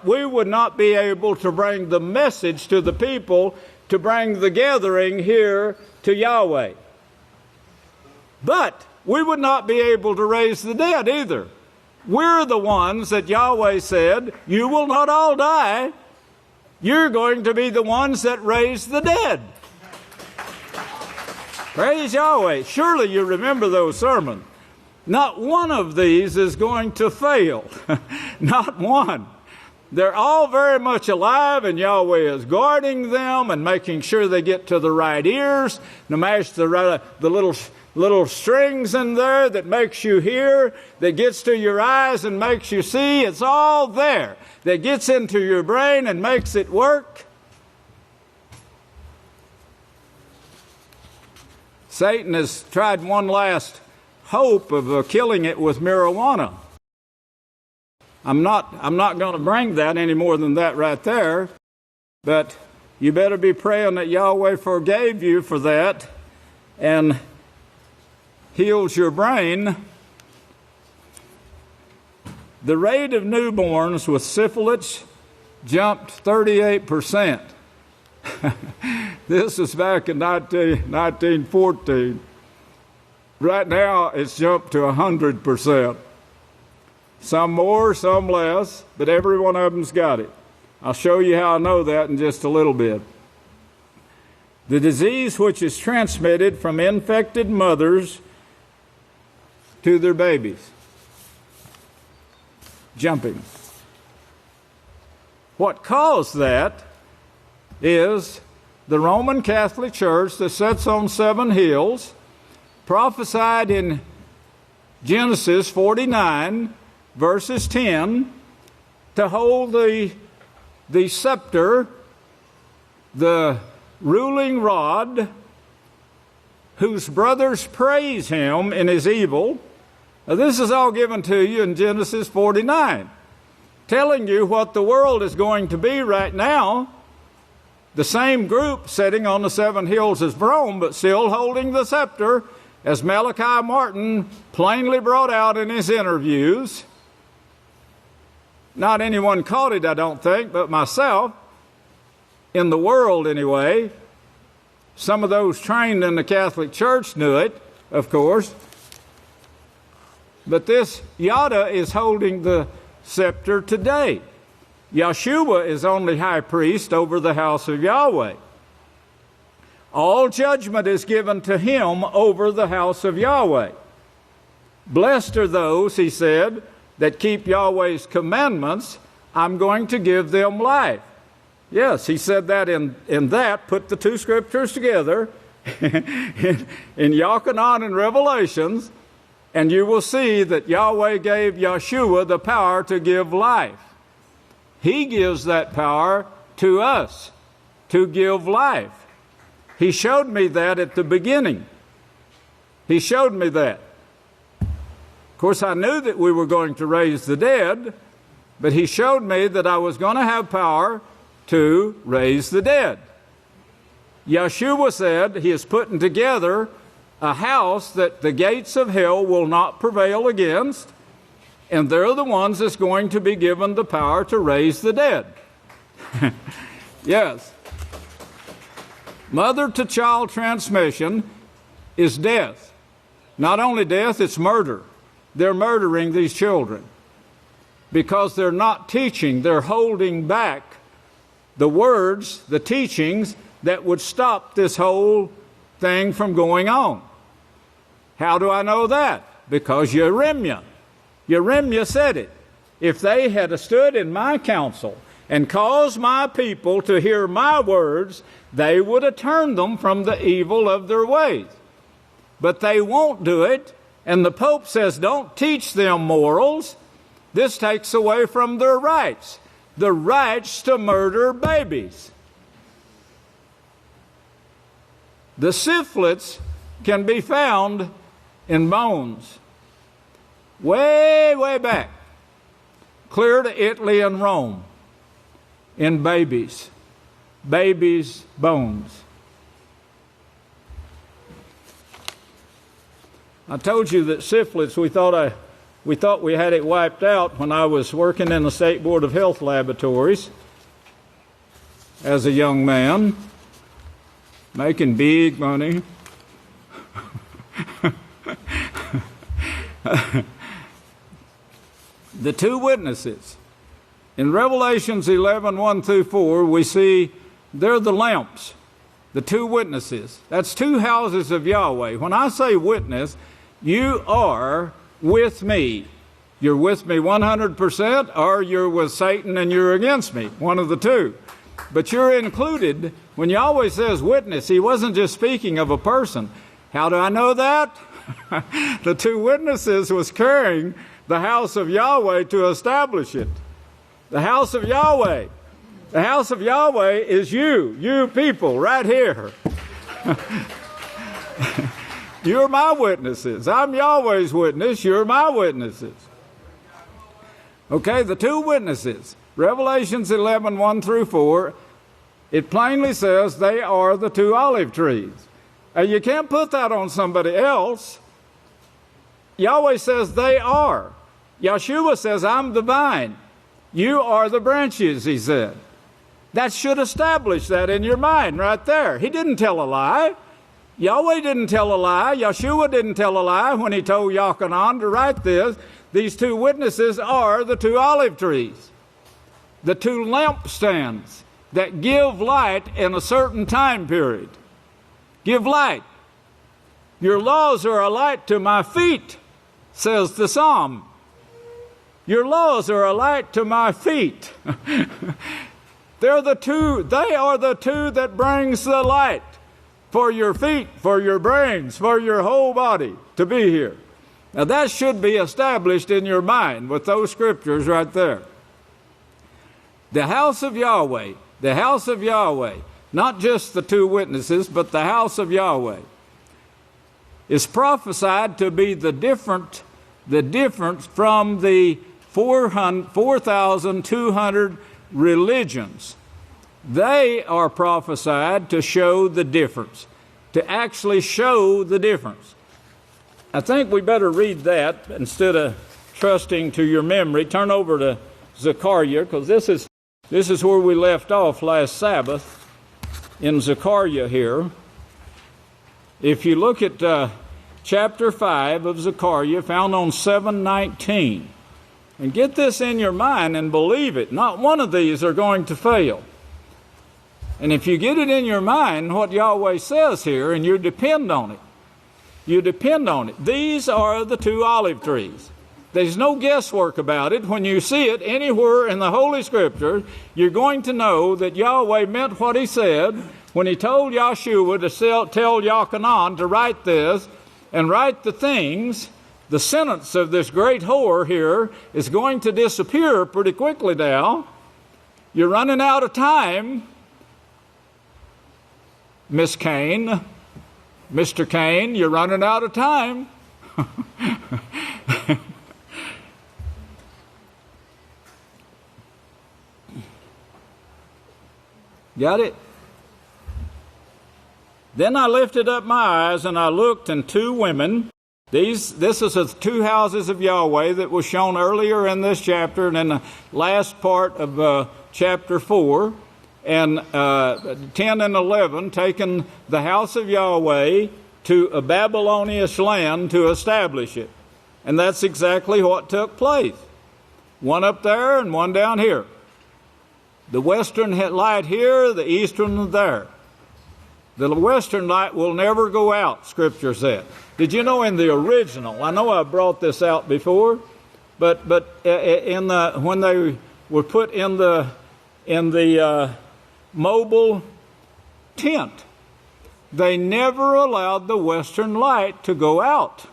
we would not be able to bring the message to the people, to bring the gathering here to Yahweh. But we would not be able to raise the dead either. We're the ones that Yahweh said, you will not all die. You're going to be the ones that raise the dead. Praise Yahweh. Surely you remember those sermons. Not one of these is going to fail. Not one. They're all very much alive, and Yahweh is guarding them and making sure they get to the right ears, to match the little strings in there that makes you hear, that gets to your eyes and makes you see. It's all there. That gets into your brain and makes it work. Satan has tried one last hope of killing it with marijuana. I'm not going to bring that any more than that right there, but you better be praying that Yahweh forgave you for that and heals your brain. The rate of newborns with syphilis jumped 38%. This is back in 1914. Right now, it's jumped to 100%. Some more, some less, but every one of them's got it. I'll show you how I know that in just a little bit. The disease which is transmitted from infected mothers to their babies. Jumping. What caused that is the Roman Catholic Church that sits on 7 hills prophesied in Genesis 49, verses 10, to hold the scepter, the ruling rod, whose brothers praise him in his evil. Now, this is all given to you in Genesis 49, telling you what the world is going to be right now. The same group sitting on the 7 hills as Rome, but still holding the scepter, as Malachi Martin plainly brought out in his interviews. Not anyone caught it, I don't think, but myself, in the world anyway. Some of those trained in the Catholic Church knew it, of course. But this Yada is holding the scepter today. Yoshiyah is only high priest over the house of Yahweh. All judgment is given to him over the house of Yahweh. Blessed are those, he said, that keep Yahweh's commandments. I'm going to give them life. Yes, he said that in that. Put the 2 scriptures together in Yochanan and Revelations, and you will see that Yahweh gave Yoshiyah the power to give life. He gives that power to us to give life. He showed me that at the beginning. He showed me that. Of course, I knew that we were going to raise the dead, but he showed me that I was going to have power to raise the dead. Yoshiyah said he is putting together a house that the gates of hell will not prevail against, and they're the ones that's going to be given the power to raise the dead. Yes. Mother-to-child transmission is death. Not only death, it's murder. They're murdering these children because they're not teaching. They're holding back the words, the teachings that would stop this whole thing from going on. How do I know that? Because Yirmiah said it. If they had stood in my counsel and caused my people to hear my words, they would have turned them from the evil of their ways. But they won't do it, and the Pope says, don't teach them morals. This takes away from their rights, the rights to murder babies. The syphilis can be found in bones. Way, way back, clear to Italy and Rome, in babies' bones. I told you that syphilis, we thought we had it wiped out when I was working in the State Board of Health laboratories as a young man, making big money. The 2 witnesses. In Revelations 11, 1 through 4, we see they're the lamps, the 2 witnesses. That's 2 houses of Yahweh. When I say witness, you are with me. You're with me 100%, or you're with Satan and you're against me, one of the 2. But you're included. When Yahweh says witness, he wasn't just speaking of a person. How do I know that? The 2 witnesses was carrying the house of Yahweh to establish it. The house of Yahweh. The house of Yahweh is you people right here. You're my witnesses. I'm Yahweh's witness. You're my witnesses. Okay, the two witnesses. Revelations 11, 1 through 4, it plainly says they are the two olive trees. You can't put that on somebody else. Yahweh says they are. Yeshua says, I'm the vine. You are the branches, he said. That should establish that in your mind right there. He didn't tell a lie. Yahweh didn't tell a lie. Yeshua didn't tell a lie when he told Yochanan to write this. These two witnesses are the two olive trees, the two lampstands that give light in a certain time period. Give light. Your laws are a light to my feet, says the psalm. Your laws are a light to my feet. They are the two that brings the light for your feet, for your brains, for your whole body to be here. Now that should be established in your mind with those scriptures right there. The house of Yahweh, not just the two witnesses, but the house of Yahweh, is prophesied to be the difference from the 4,200 religions. They are prophesied to show the difference, to actually show the difference. I think we better read that instead of trusting to your memory. Turn over to Zechariah, because this is where we left off last Sabbath, in Zechariah here. If you look at chapter 5 of Zechariah, found on 7:19, and get this in your mind and believe it. Not one of these are going to fail. And if you get it in your mind, what Yahweh says here, and you depend on it, These are the two olive trees. There's no guesswork about it. When you see it anywhere in the Holy Scripture, you're going to know that Yahweh meant what he said when he told Yoshiyah to tell Yochanan to write this and write the things. The sentence of this great whore here is going to disappear pretty quickly now. You're running out of time, Miss Cain. Mr. Cain, you're running out of time. Got it? Then I lifted up my eyes and I looked, and two women. This is the two houses of Yahweh that was shown earlier in this chapter and in the last part of chapter 4. And 10 and 11, taking the house of Yahweh to a Babylonian land to establish it. And that's exactly what took place. One up there and one down here. The western light here, the eastern there. The western light will never go out, Scripture said. Did you know in the original, I know I brought this out before, but when they were put in the mobile tent, they never allowed the western light to go out.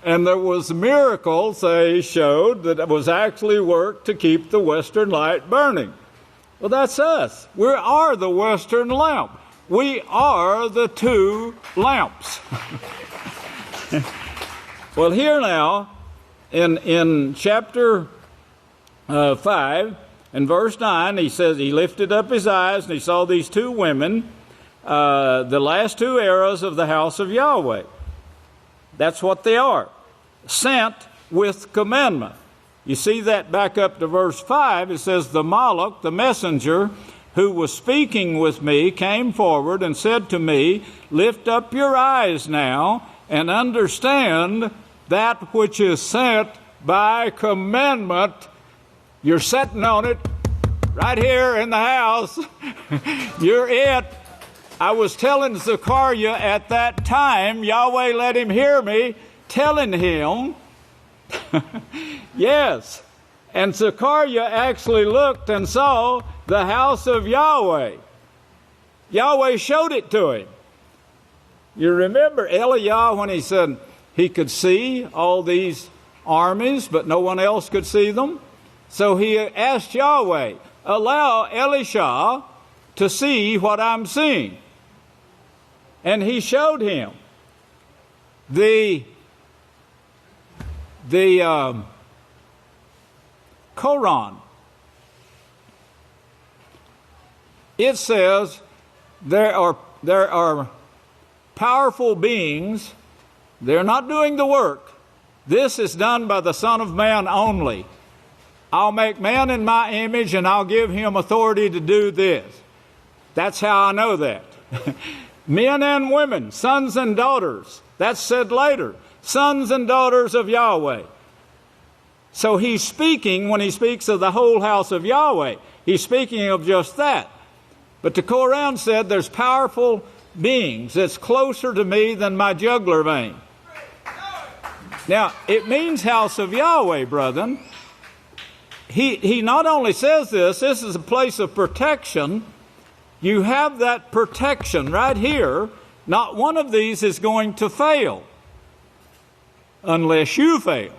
and there was miracles they showed that it was actually worked to keep the western light burning. Well, that's us. We are the western lamp. We are the two lamps. Well, here now, in chapter 5, in verse 9, he says he lifted up his eyes and he saw these two women, the last two arrows of the house of Yahweh. That's what they are. Sent with commandment. You see that back up to verse 5. It says, the Malach, the messenger, who was speaking with me, came forward and said to me, lift up your eyes now and understand that which is sent by commandment. You're sitting on it right here in the house. You're it. I was telling Zechariah at that time, Yahweh let him hear me telling him, yes. And Zechariah actually looked and saw the house of Yahweh. Yahweh showed it to him. You remember Eliah when he said he could see all these armies, but no one else could see them? So he asked Yahweh, allow Elisha to see what I'm seeing. And he showed him the Kohan. It says there are powerful beings. They're not doing the work. This is done by the Son of Man only. I'll make man in my image, and I'll give him authority to do this. That's how I know that. Men and women, sons and daughters. That's said later. Sons and daughters of Yahweh. So he's speaking, when he speaks of the whole house of Yahweh, he's speaking of just that. But the Koran said there's powerful beings that's closer to me than my jugular vein. Now, it means house of Yahweh, brethren. He not only says this is a place of protection. You have that protection right here. Not one of these is going to fail unless you fail.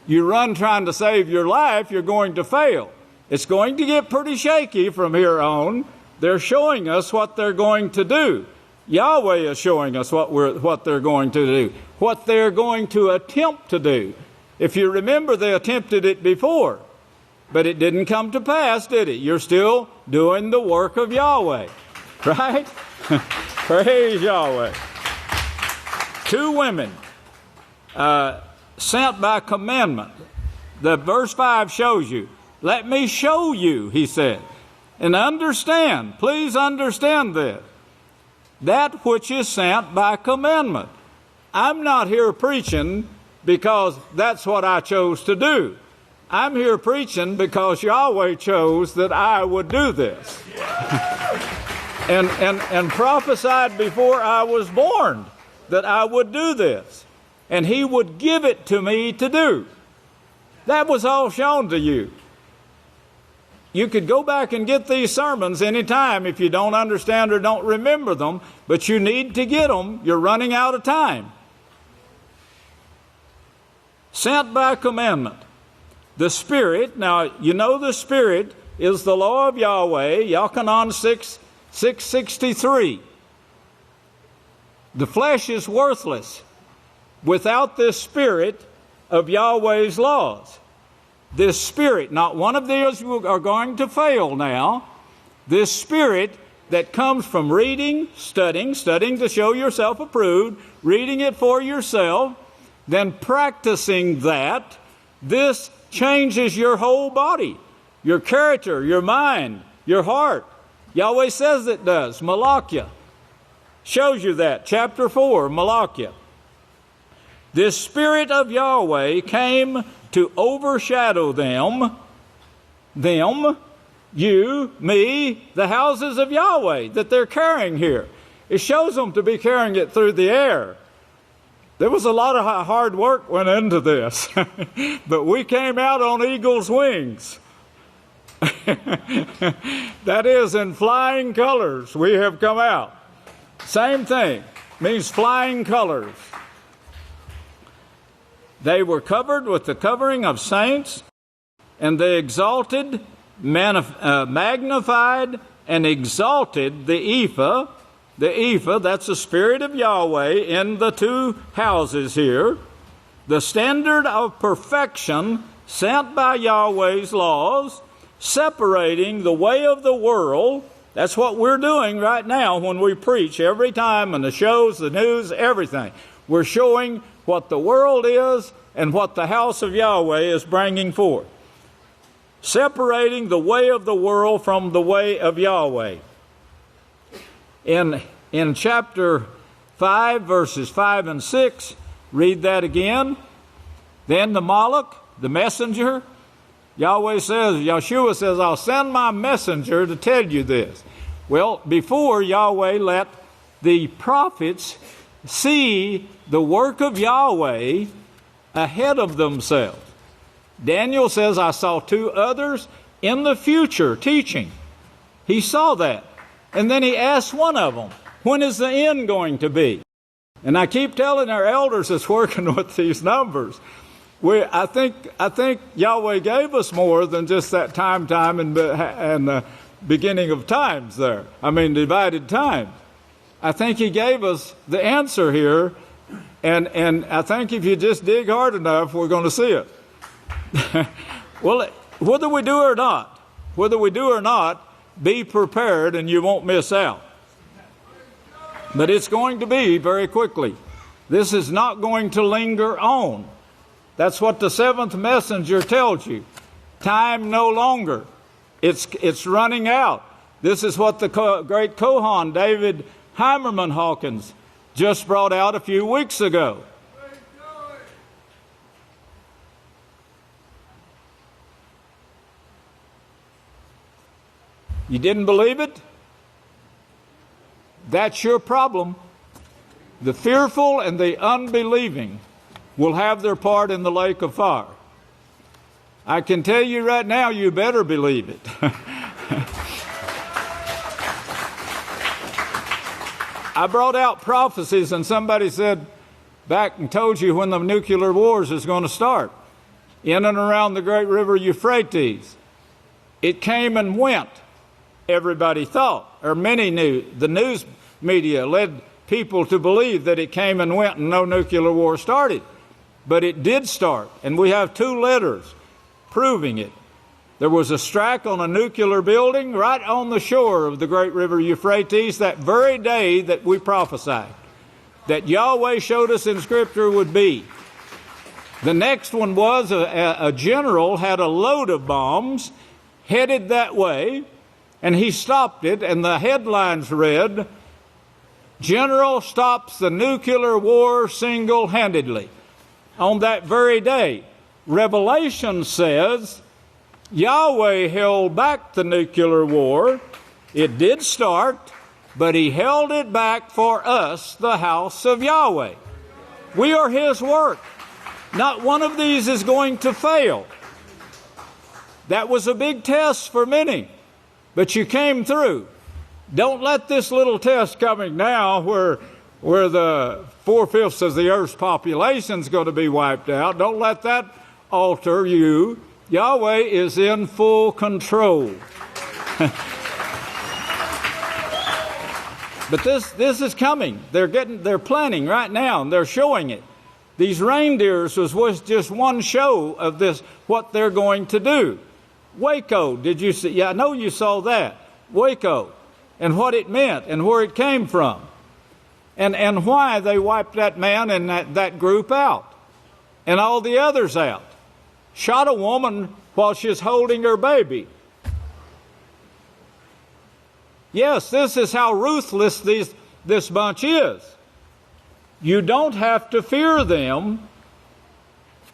You run trying to save your life, you're going to fail. It's going to get pretty shaky from here on. They're showing us what they're going to do. Yahweh is showing us what they're going to do, what they're going to attempt to do. If you remember, they attempted it before, but it didn't come to pass, did it? You're still doing the work of Yahweh, right? Praise Yahweh. 2 women sent by commandment. The verse 5 shows you. Let me show you, he said. And understand, please understand this. That which is sent by commandment. I'm not here preaching because that's what I chose to do. I'm here preaching because Yahweh chose that I would do this. and prophesied before I was born that I would do this. And he would give it to me to do. That was all shown to you. You could go back and get these sermons anytime if you don't understand or don't remember them, but you need to get them. You're running out of time. Sent by commandment. The Spirit, now you know the Spirit is the law of Yahweh, Yochanan 6:63. The flesh is worthless without this Spirit of Yahweh's laws. This Spirit, not one of these are going to fail now. This Spirit that comes from reading, studying to show yourself approved, reading it for yourself, then practicing that, this changes your whole body, your character, your mind, your heart. Yahweh says it does. Malachiah shows you that. Chapter 4, Malachiah. This Spirit of Yahweh came to overshadow them, you, me, the houses of Yahweh that they're carrying here. It shows them to be carrying it through the air. There was a lot of hard work went into this, but we came out on eagle's wings. That is, in flying colors, we have come out. Same thing, means flying colors. They were covered with the covering of saints, and they exalted, magnified, and exalted the ephah. The ephah, that's the Spirit of Yahweh in the 2 houses here. The standard of perfection sent by Yahweh's laws, separating the way of the world. That's what we're doing right now when we preach every time, and the shows, the news, everything. We're showing what the world is and what the house of Yahweh is bringing forth. Separating the way of the world from the way of Yahweh. In chapter 5, verses 5 and 6, read that again. Then the Malach, the messenger, Yahweh says, Yoshiyah says, I'll send my messenger to tell you this. Well, before Yahweh let the prophets see the work of Yahweh ahead of themselves. Daniel says, I saw 2 others in the future teaching. He saw that. And then he asked one of them, when is the end going to be? And I keep telling our elders that's working with these numbers, I think Yahweh gave us more than just that time and beginning of times there. Divided times. I think he gave us the answer here, and I think if you just dig hard enough, we're going to see it. Well, whether we do or not, be prepared and you won't miss out. But it's going to be very quickly. This is not going to linger on. That's what the seventh messenger tells you. Time no longer. It's running out. This is what the great Kohan, David Heimerman Hawkins, just brought out a few weeks ago. You didn't believe it? That's your problem. The fearful and the unbelieving will have their part in the lake of fire. I can tell you right now, you better believe it. I brought out prophecies, and somebody said back and told you when the nuclear wars is going to start in and around the great river Euphrates. It came and went, everybody thought, or many knew. The news media led people to believe that it came and went and no nuclear war started. But it did start, and we have 2 letters proving it. There was a strike on a nuclear building right on the shore of the great river Euphrates that very day that we prophesied, that Yahweh showed us in Scripture would be. The next one was a general had a load of bombs headed that way, and he stopped it, and the headlines read, "General stops the nuclear war single-handedly." On that very day, Revelation says Yahweh held back the nuclear war. It did start, but he held it back for us, the house of Yahweh. We are his work. Not one of these is going to fail. That was a big test for many, but you came through. Don't let this little test coming now where the 4/5 of the earth's population is going to be wiped out, don't let that alter you. Yahweh is in full control. But this is coming. They're planning right now, and they're showing it. These reindeers was just one show of this, what they're going to do. Waco, did you see? Yeah, I know you saw that. Waco, and what it meant, and where it came from, and why they wiped that man and that group out, and all the others out. Shot a woman while she's holding her baby. Yes, this is how ruthless this bunch is. You don't have to fear them.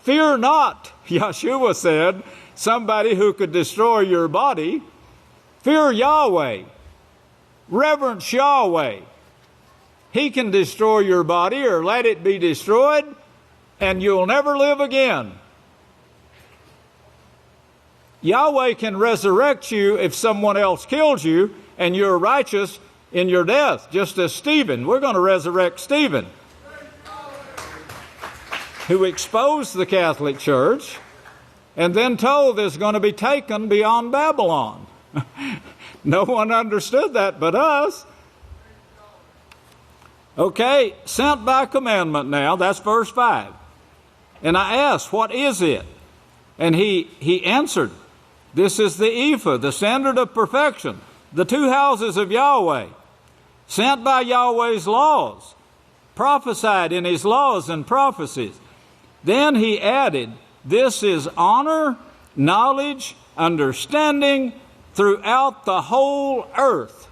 Fear not, Yeshua said, somebody who could destroy your body. Fear Yahweh. Reverence Yahweh. He can destroy your body or let it be destroyed, and you'll never live again. Yahweh can resurrect you if someone else kills you and you're righteous in your death, just as Stephen. We're going to resurrect Stephen, who exposed the Catholic Church and then told it's going to be taken beyond Babylon. No one understood that but us. Okay, sent by commandment now, that's verse 5. And I asked, what is it? And he answered, this is the ephah, the standard of perfection, the 2 houses of Yahweh, sent by Yahweh's laws, prophesied in his laws and prophecies. Then he added, this is honor, knowledge, understanding throughout the whole earth.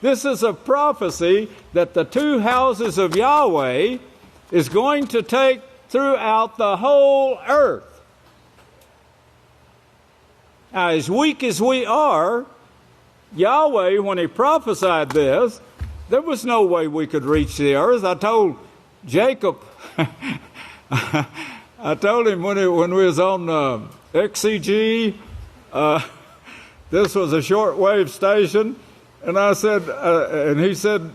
This is a prophecy that the 2 houses of Yahweh is going to take throughout the whole earth. Now, as weak as we are, Yahweh, when he prophesied this, there was no way we could reach the earth. I told Jacob, I told him when we was on XCG, this was a shortwave station, and I said, and he said,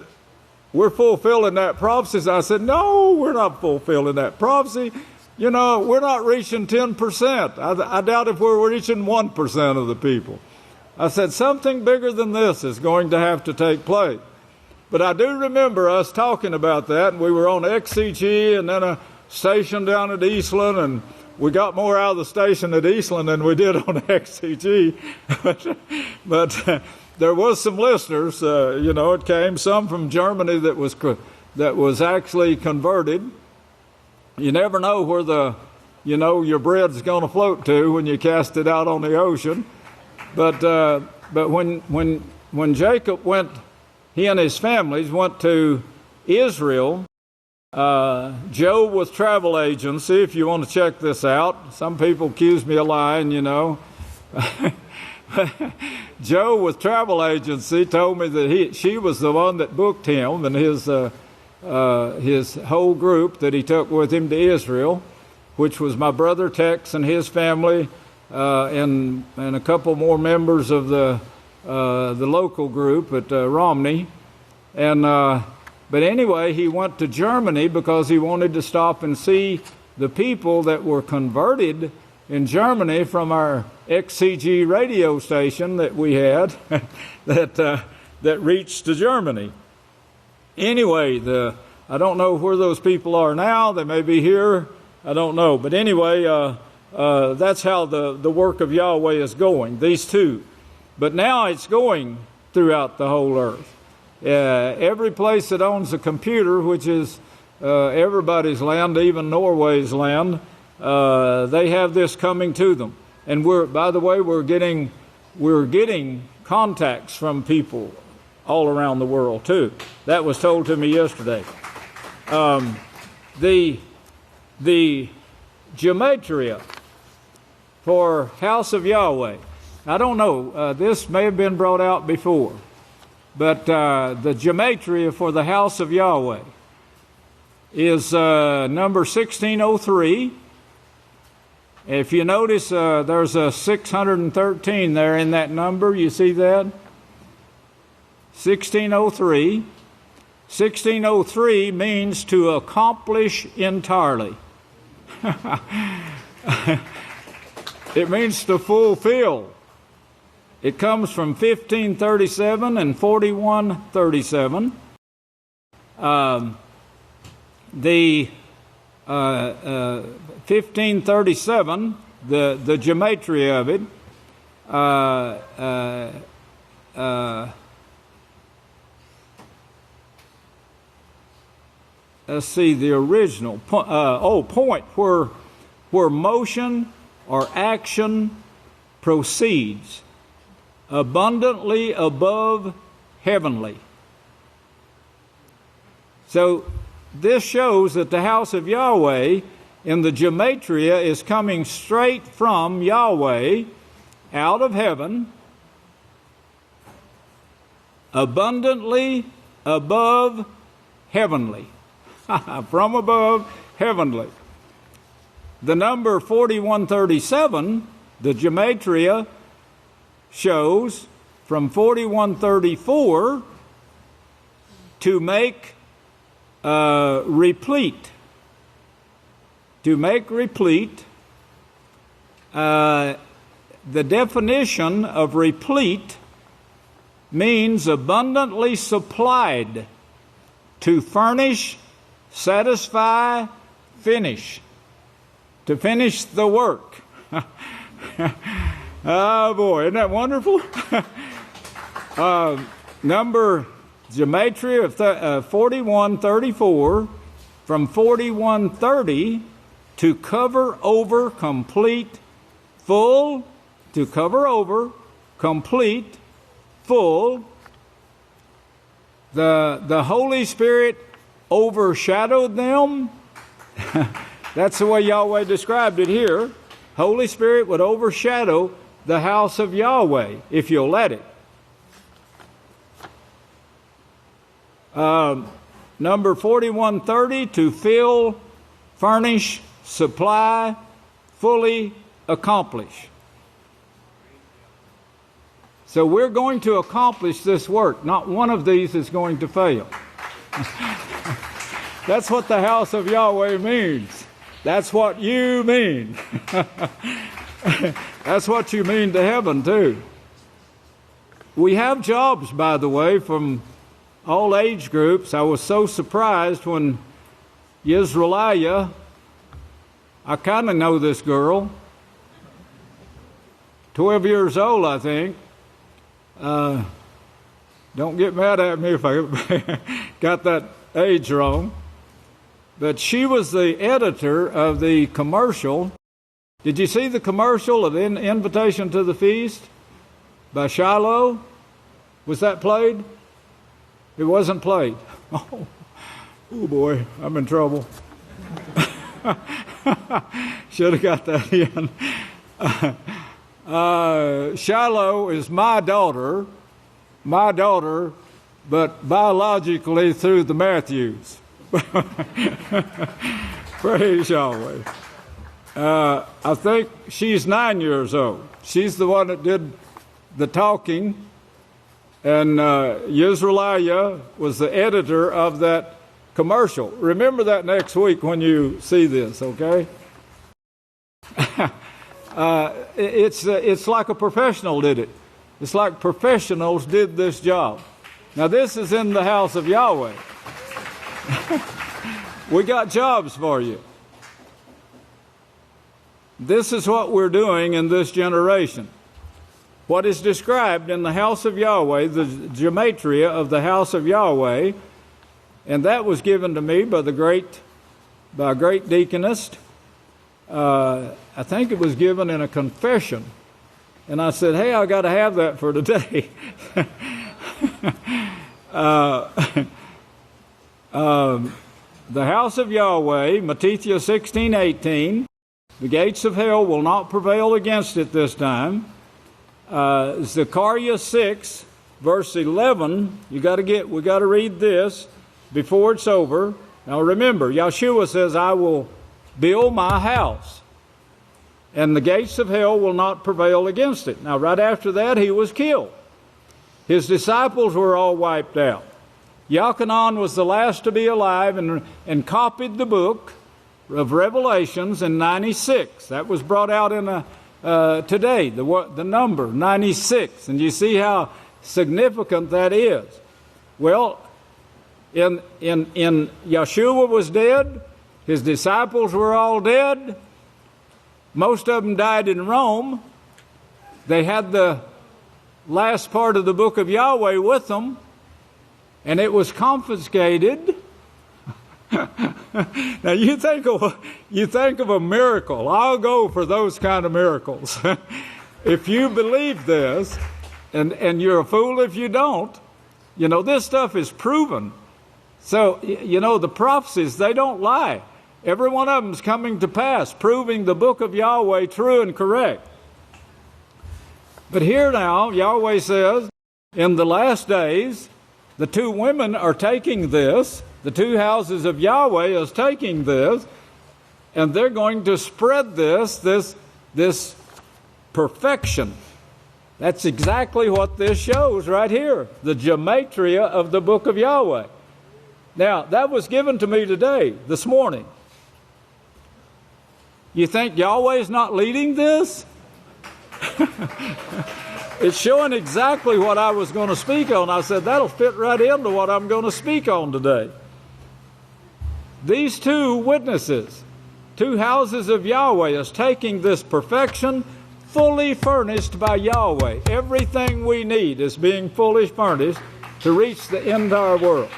we're fulfilling that prophecy. I said, no, we're not fulfilling that prophecy. You know, we're not reaching 10%. I doubt if we're reaching 1% of the people. I said, something bigger than this is going to have to take place. But I do remember us talking about that, and we were on XCG and then a station down at Eastland, and we got more out of the station at Eastland than we did on XCG. but there was some listeners. It came some from Germany that was actually converted. You never know where your bread's going to float to when you cast it out on the ocean. But when Jacob went, he and his families went to Israel. Joe with travel agency, if you want to check this out. Some people accuse me of lying, Joe with travel agency told me that she was the one that booked him and his whole group that he took with him to Israel, which was my brother Tex and his family, and a couple more members of the local group at Romney, But anyway, he went to Germany because he wanted to stop and see the people that were converted in Germany from our XCG radio station that we had that reached to Germany. Anyway, I don't know where those people are now. They may be here. I don't know. But anyway, that's how the work of Yahweh is going, these two. But now it's going throughout the whole earth. Every place that owns a computer, which is everybody's land, even Norway's land, they have this coming to them. And we're getting contacts from people all around the world too. That was told to me yesterday. The gematria for House of Yahweh. I don't know. This may have been brought out before. But the gematria for the house of Yahweh is number 1603. If you notice, there's a 613 there in that number. You see that? 1603. 1603 means to accomplish entirely. It means to fulfill. It comes from 1537 and 4137. The 1537, the gematria of it, let's see, the original point where motion or action proceeds. Abundantly above heavenly. So this shows that the house of Yahweh in the gematria is coming straight from Yahweh out of heaven, abundantly above heavenly. From above heavenly. The number 4137, the gematria, shows from 4134 to make replete. To make replete, the definition of replete means abundantly supplied, to furnish, satisfy, finish, to finish the work. Oh boy, isn't that wonderful? Number gematria of 4134, from 4130 to cover over, complete, full, to cover over, complete, full. The Holy Spirit overshadowed them. That's the way Yahweh described it here. Holy Spirit would overshadow the house of Yahweh, if you'll let it. Number 4130, to fill, furnish, supply, fully accomplish. So we're going to accomplish this work. Not one of these is going to fail. That's what the house of Yahweh means. That's what you mean. That's what you mean to heaven, too. We have jobs, by the way, from all age groups. I was so surprised when Yisrayl, I kind of know this girl. 12 years old, I think. Don't get mad at me if I got that age wrong. But she was the editor of the commercial. Did you see the commercial of Invitation to the Feast by Shiloh? Was that played? It wasn't played. Oh boy, I'm in trouble. Should have got that in. Shiloh is my daughter, but biologically through the Matthews. Praise Yahweh. I think she's 9 years old. She's the one that did the talking, and Yisrayl was the editor of that commercial. Remember that next week when you see this, okay? It's like a professional did it. It's like professionals did this job. Now this is in the house of Yahweh. We got jobs for you. This is what we're doing in this generation. What is described in the house of Yahweh, the gematria of the house of Yahweh, and that was given to me by a great deaconess. I think it was given in a confession. And I said, hey, I got to have that for today. The house of Yahweh, Matthew 16:18, the gates of hell will not prevail against it this time. Zechariah 6, verse 11, we got to read this before it's over. Now remember, Yeshua says, I will build my house, and the gates of hell will not prevail against it. Now right after that, he was killed. His disciples were all wiped out. Yochanan was the last to be alive and copied the book of Revelations in 96. That was brought out in today, the number 96. And you see how significant that is. Well, in Yeshua was dead. His disciples were all dead. Most of them died in Rome. They had the last part of the book of Yahweh with them, and it was confiscated. Now you think of a miracle. I'll go for those kind of miracles. If you believe this, and you're a fool if you don't. You know, this stuff is proven. So, you know, the prophecies, they don't lie. Every one of them is coming to pass, proving the book of Yahweh true and correct. But here now, Yahweh says, in the last days, the two women are taking this, the two houses of Yahweh is taking this, and they're going to spread this perfection. That's exactly what this shows right here, the gematria of the book of Yahweh. Now, that was given to me today, this morning. You think Yahweh is not leading this? It's showing exactly what I was going to speak on. I said, that'll fit right into what I'm going to speak on today. These two witnesses, two houses of Yahweh, is taking this perfection fully furnished by Yahweh. Everything we need is being fully furnished to reach the entire world.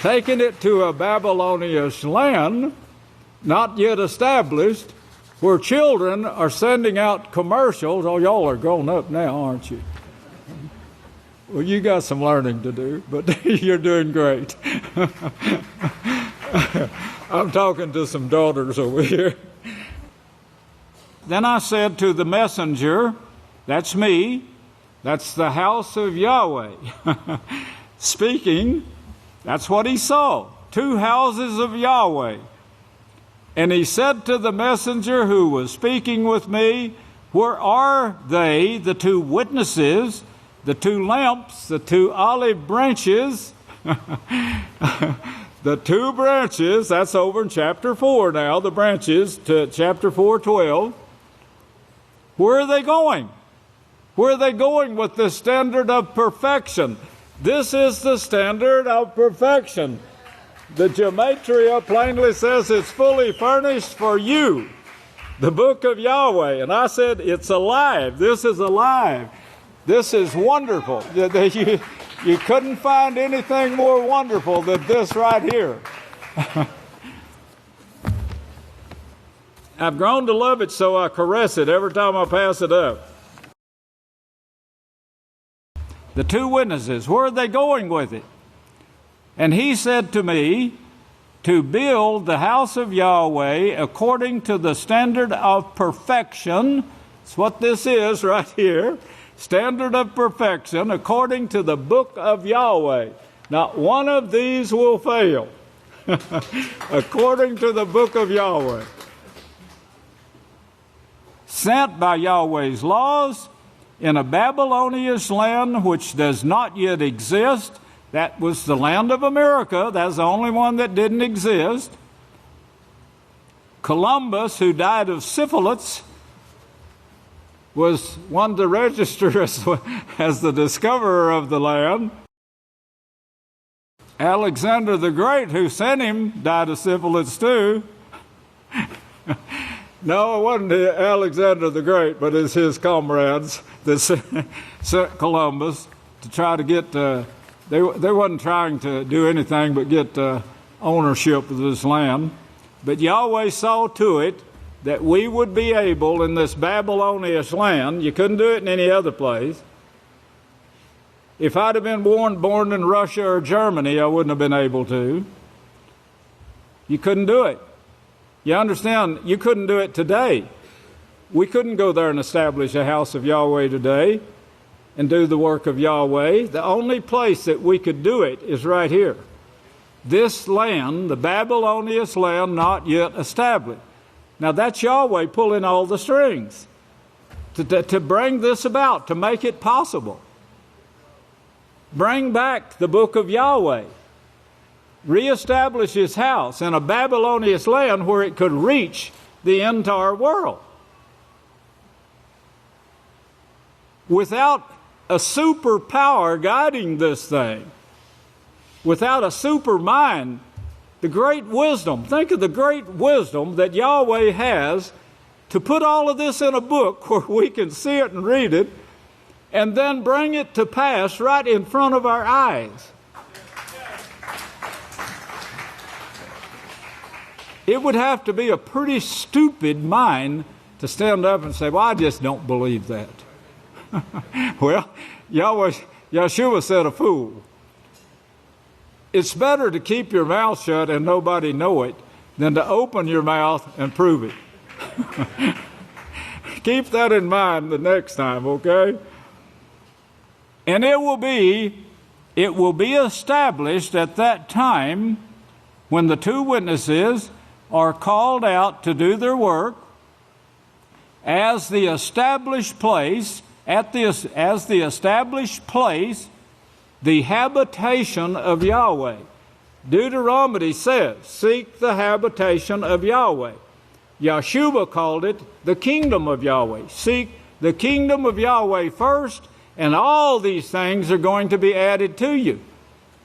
Taking it to a Babylonian land, not yet established, where children are sending out commercials. Oh, y'all are grown up now, aren't you? Well, you got some learning to do, but you're doing great. I'm talking to some daughters over here. Then I said to the messenger, that's me, that's the house of Yahweh. Speaking, that's what he saw, two houses of Yahweh. And he said to the messenger who was speaking with me, where are they, the two witnesses, the two lamps, the two olive branches, the two branches, that's over in chapter 4 now, the branches to chapter 4:12. Where are they going? Where are they going with the standard of perfection? This is the standard of perfection. The gematria plainly says it's fully furnished for you. The book of Yahweh. And I said, it's alive. This is alive. This is wonderful. You couldn't find anything more wonderful than this right here. I've grown to love it, so I caress it every time I pass it up. The two witnesses, where are they going with it? And he said to me, to build the house of Yahweh according to the standard of perfection. That's what this is right here. Standard of perfection according to the book of Yahweh. Not one of these will fail. According to the book of Yahweh. Sent by Yahweh's laws in a Babylonian land which does not yet exist. That was the land of America. That's the only one that didn't exist. Columbus, who died of syphilis, was one to register as the discoverer of the land. Alexander the Great, who sent him, died of syphilis too. No, it wasn't Alexander the Great, but it's his comrades that sent Columbus to try to get... They wasn't trying to do anything but get ownership of this land. But Yahweh saw to it that we would be able in this Babylonian land. You couldn't do it in any other place. If I'd have been born in Russia or Germany, I wouldn't have been able to. You couldn't do it. You understand, you couldn't do it today. We couldn't go there and establish a house of Yahweh today and do the work of Yahweh. The only place that we could do it is right here. This land, the Babylonian land, not yet established. Now that's Yahweh pulling all the strings to bring this about, to make it possible. Bring back the book of Yahweh. Reestablish his house in a Babylonian land where it could reach the entire world. Without a superpower guiding this thing, without a super mind, the great wisdom, think of the great wisdom that Yahweh has to put all of this in a book where we can see it and read it, and then bring it to pass right in front of our eyes. It would have to be a pretty stupid mind to stand up and say, well, I just don't believe that. Well, Yeshua said a fool. It's better to keep your mouth shut and nobody know it than to open your mouth and prove it. Keep that in mind the next time, okay? And it will be established at that time when the two witnesses are called out to do their work as the established place, the habitation of Yahweh. Deuteronomy says, seek the habitation of Yahweh. Yeshua called it the kingdom of Yahweh. Seek the kingdom of Yahweh first, and all these things are going to be added to you.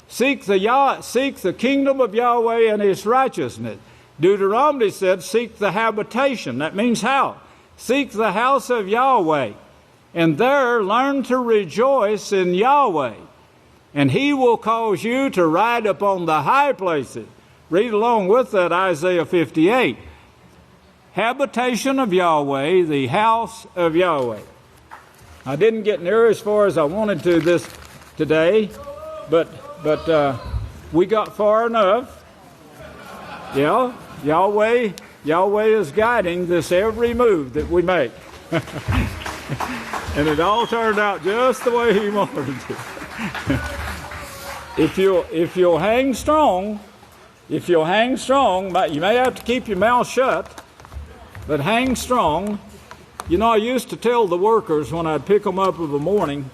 Seek the kingdom of Yahweh and his righteousness. Deuteronomy said, seek the habitation. That means how? Seek the house of Yahweh, and there learn to rejoice in Yahweh, and he will cause you to ride upon the high places. Read along with that Isaiah 58. Habitation of Yahweh, the house of Yahweh. I didn't get near as far as I wanted to this today, but we got far enough. Yeah, Yahweh is guiding this every move that we make. And it all turned out just the way he wanted it to. If you'll hang strong, you may have to keep your mouth shut, but hang strong. You know, I used to tell the workers when I'd pick them up of a morning,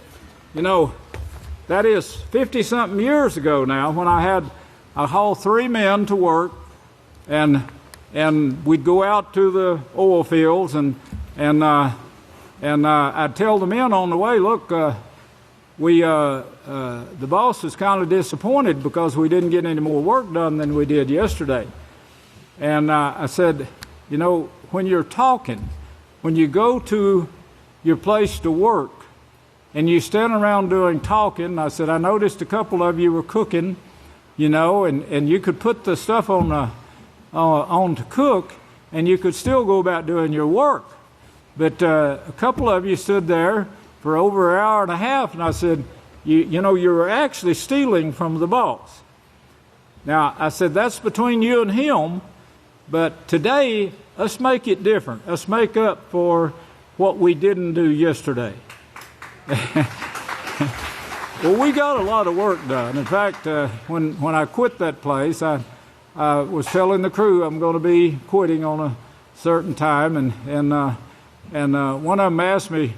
you know, that is 50-something years ago now, when I hauled 3 men to work, and we'd go out to the oil fields, and I'd tell the men on the way, look, the boss was kind of disappointed because we didn't get any more work done than we did yesterday. And I said, you know, when you're talking, when you go to your place to work and you stand around doing talking, I said, I noticed a couple of you were cooking, you know, and you could put the stuff on to cook, and you could still go about doing your work. But a couple of you stood there for over an hour and a half, and I said, you know, you're actually stealing from the boss. Now, I said, that's between you and him, but today, let's make it different. Let's make up for what we didn't do yesterday. Well, we got a lot of work done. In fact, when I quit that place, I was telling the crew I'm going to be quitting on a certain time, and one of them asked me,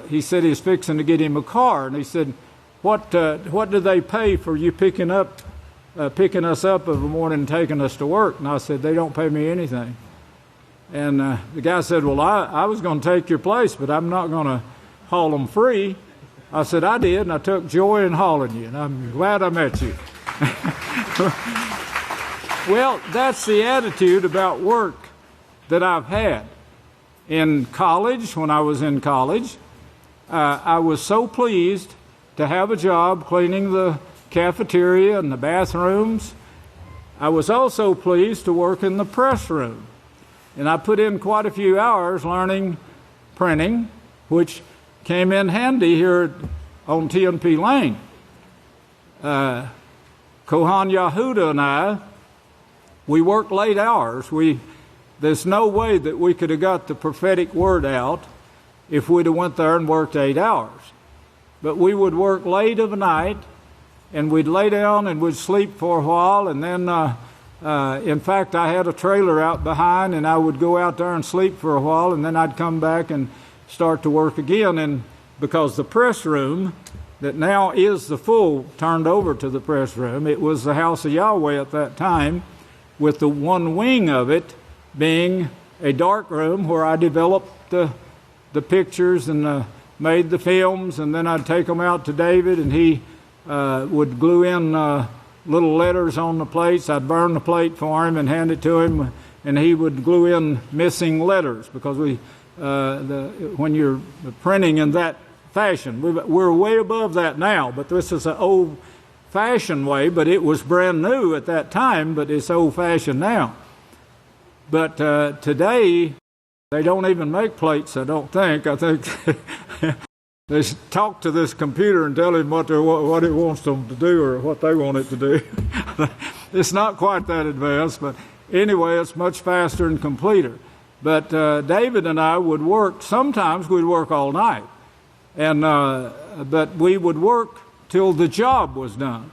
he said he's fixing to get him a car, and he said, what do they pay for you picking us up every morning and taking us to work? And I said, they don't pay me anything. And the guy said, well, I was going to take your place, but I'm not going to haul them free. I said, I did, and I took joy in hauling you, and I'm glad I met you. Well, that's the attitude about work that I've had. In college, when I was in college, I was so pleased to have a job cleaning the cafeteria and the bathrooms. I was also pleased to work in the press room. And I put in quite a few hours learning printing, which came in handy here on TNP Lane. Kohan Yehuda and I, we worked late hours. There's no way that we could have got the prophetic word out if we'd have went there and worked 8 hours. But we would work late of the night, and we'd lay down and we'd sleep for a while, and then, in fact, I had a trailer out behind, and I would go out there and sleep for a while, and then I'd come back and start to work again. And because the press room that now is the full turned over to the press room, it was the house of Yahweh at that time, with the one wing of it being a dark room where I developed the pictures and made the films, and then I'd take them out to David, and he would glue in little letters on the plates. I'd burn the plate for him and hand it to him, and he would glue in missing letters, because when you're printing in that fashion, we're way above that now, but this is an old-fashioned way, but it was brand new at that time, but it's old-fashioned now. But today, they don't even make plates, I don't think. I think they talk to this computer and tell him what it wants them to do or what they want it to do. It's not quite that advanced, but anyway, it's much faster and completer. But David and I would work, sometimes we'd work all night, but we would work till the job was done.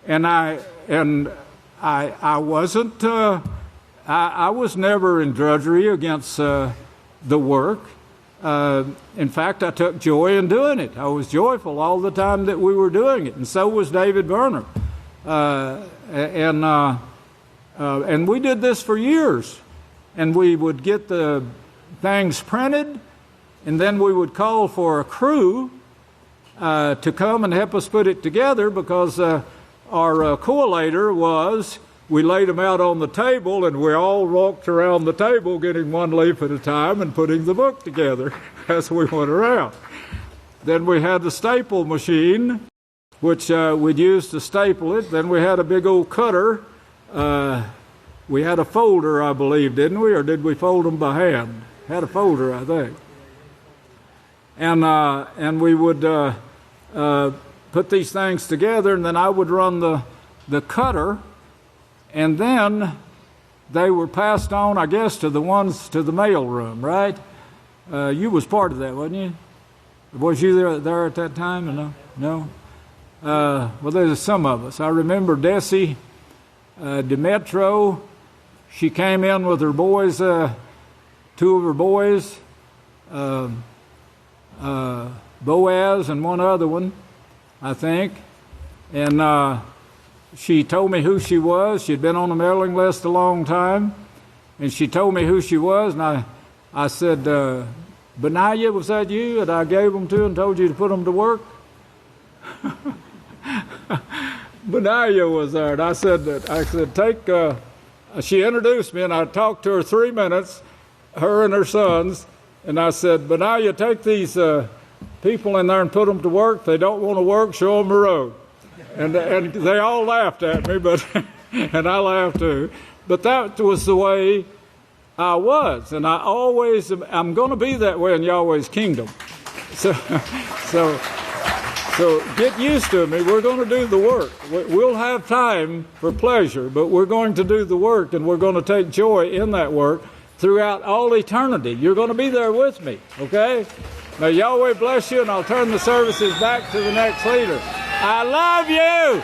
And I wasn't, I was never in drudgery against the work. In fact, I took joy in doing it. I was joyful all the time that we were doing it, and so was David Berner. And we did this for years. And we would get the things printed, and then we would call for a crew to come and help us put it together, because our collator was, we laid them out on the table, and we all walked around the table getting one leaf at a time and putting the book together as we went around. Then we had the staple machine, which we'd use to staple it. Then we had a big old cutter. We had a folder, I believe, didn't we? Or did we fold them by hand? Had a folder, I think. And we would put these things together, and then I would run the cutter, and then they were passed on, I guess, to the ones to the mail room, right? You was part of that, wasn't you? Was you there at that time? Or no? Well, there's some of us. I remember Desi Demetro. She came in with her boys, two of her boys, Boaz and one other one, I think. And she told me who she was. She'd been on the mailing list a long time. And she told me who she was. And I said, Benaiah, was that you? And I gave them to and told you to put them to work. Benaiah was there, and I said, she introduced me, and I talked to her 3 minutes, her and her sons, and I said, Benaiah, take these people in there and put them to work. If they don't want to work, show them the road. And they all laughed at me, but and I laughed too. But that was the way I was, and I'm going to be that way in Yahweh's kingdom. So get used to me. We're going to do the work. We'll have time for pleasure, but we're going to do the work, and we're going to take joy in that work throughout all eternity. You're going to be there with me, okay? Now, Yahweh bless you, and I'll turn the services back to the next leader. I love you!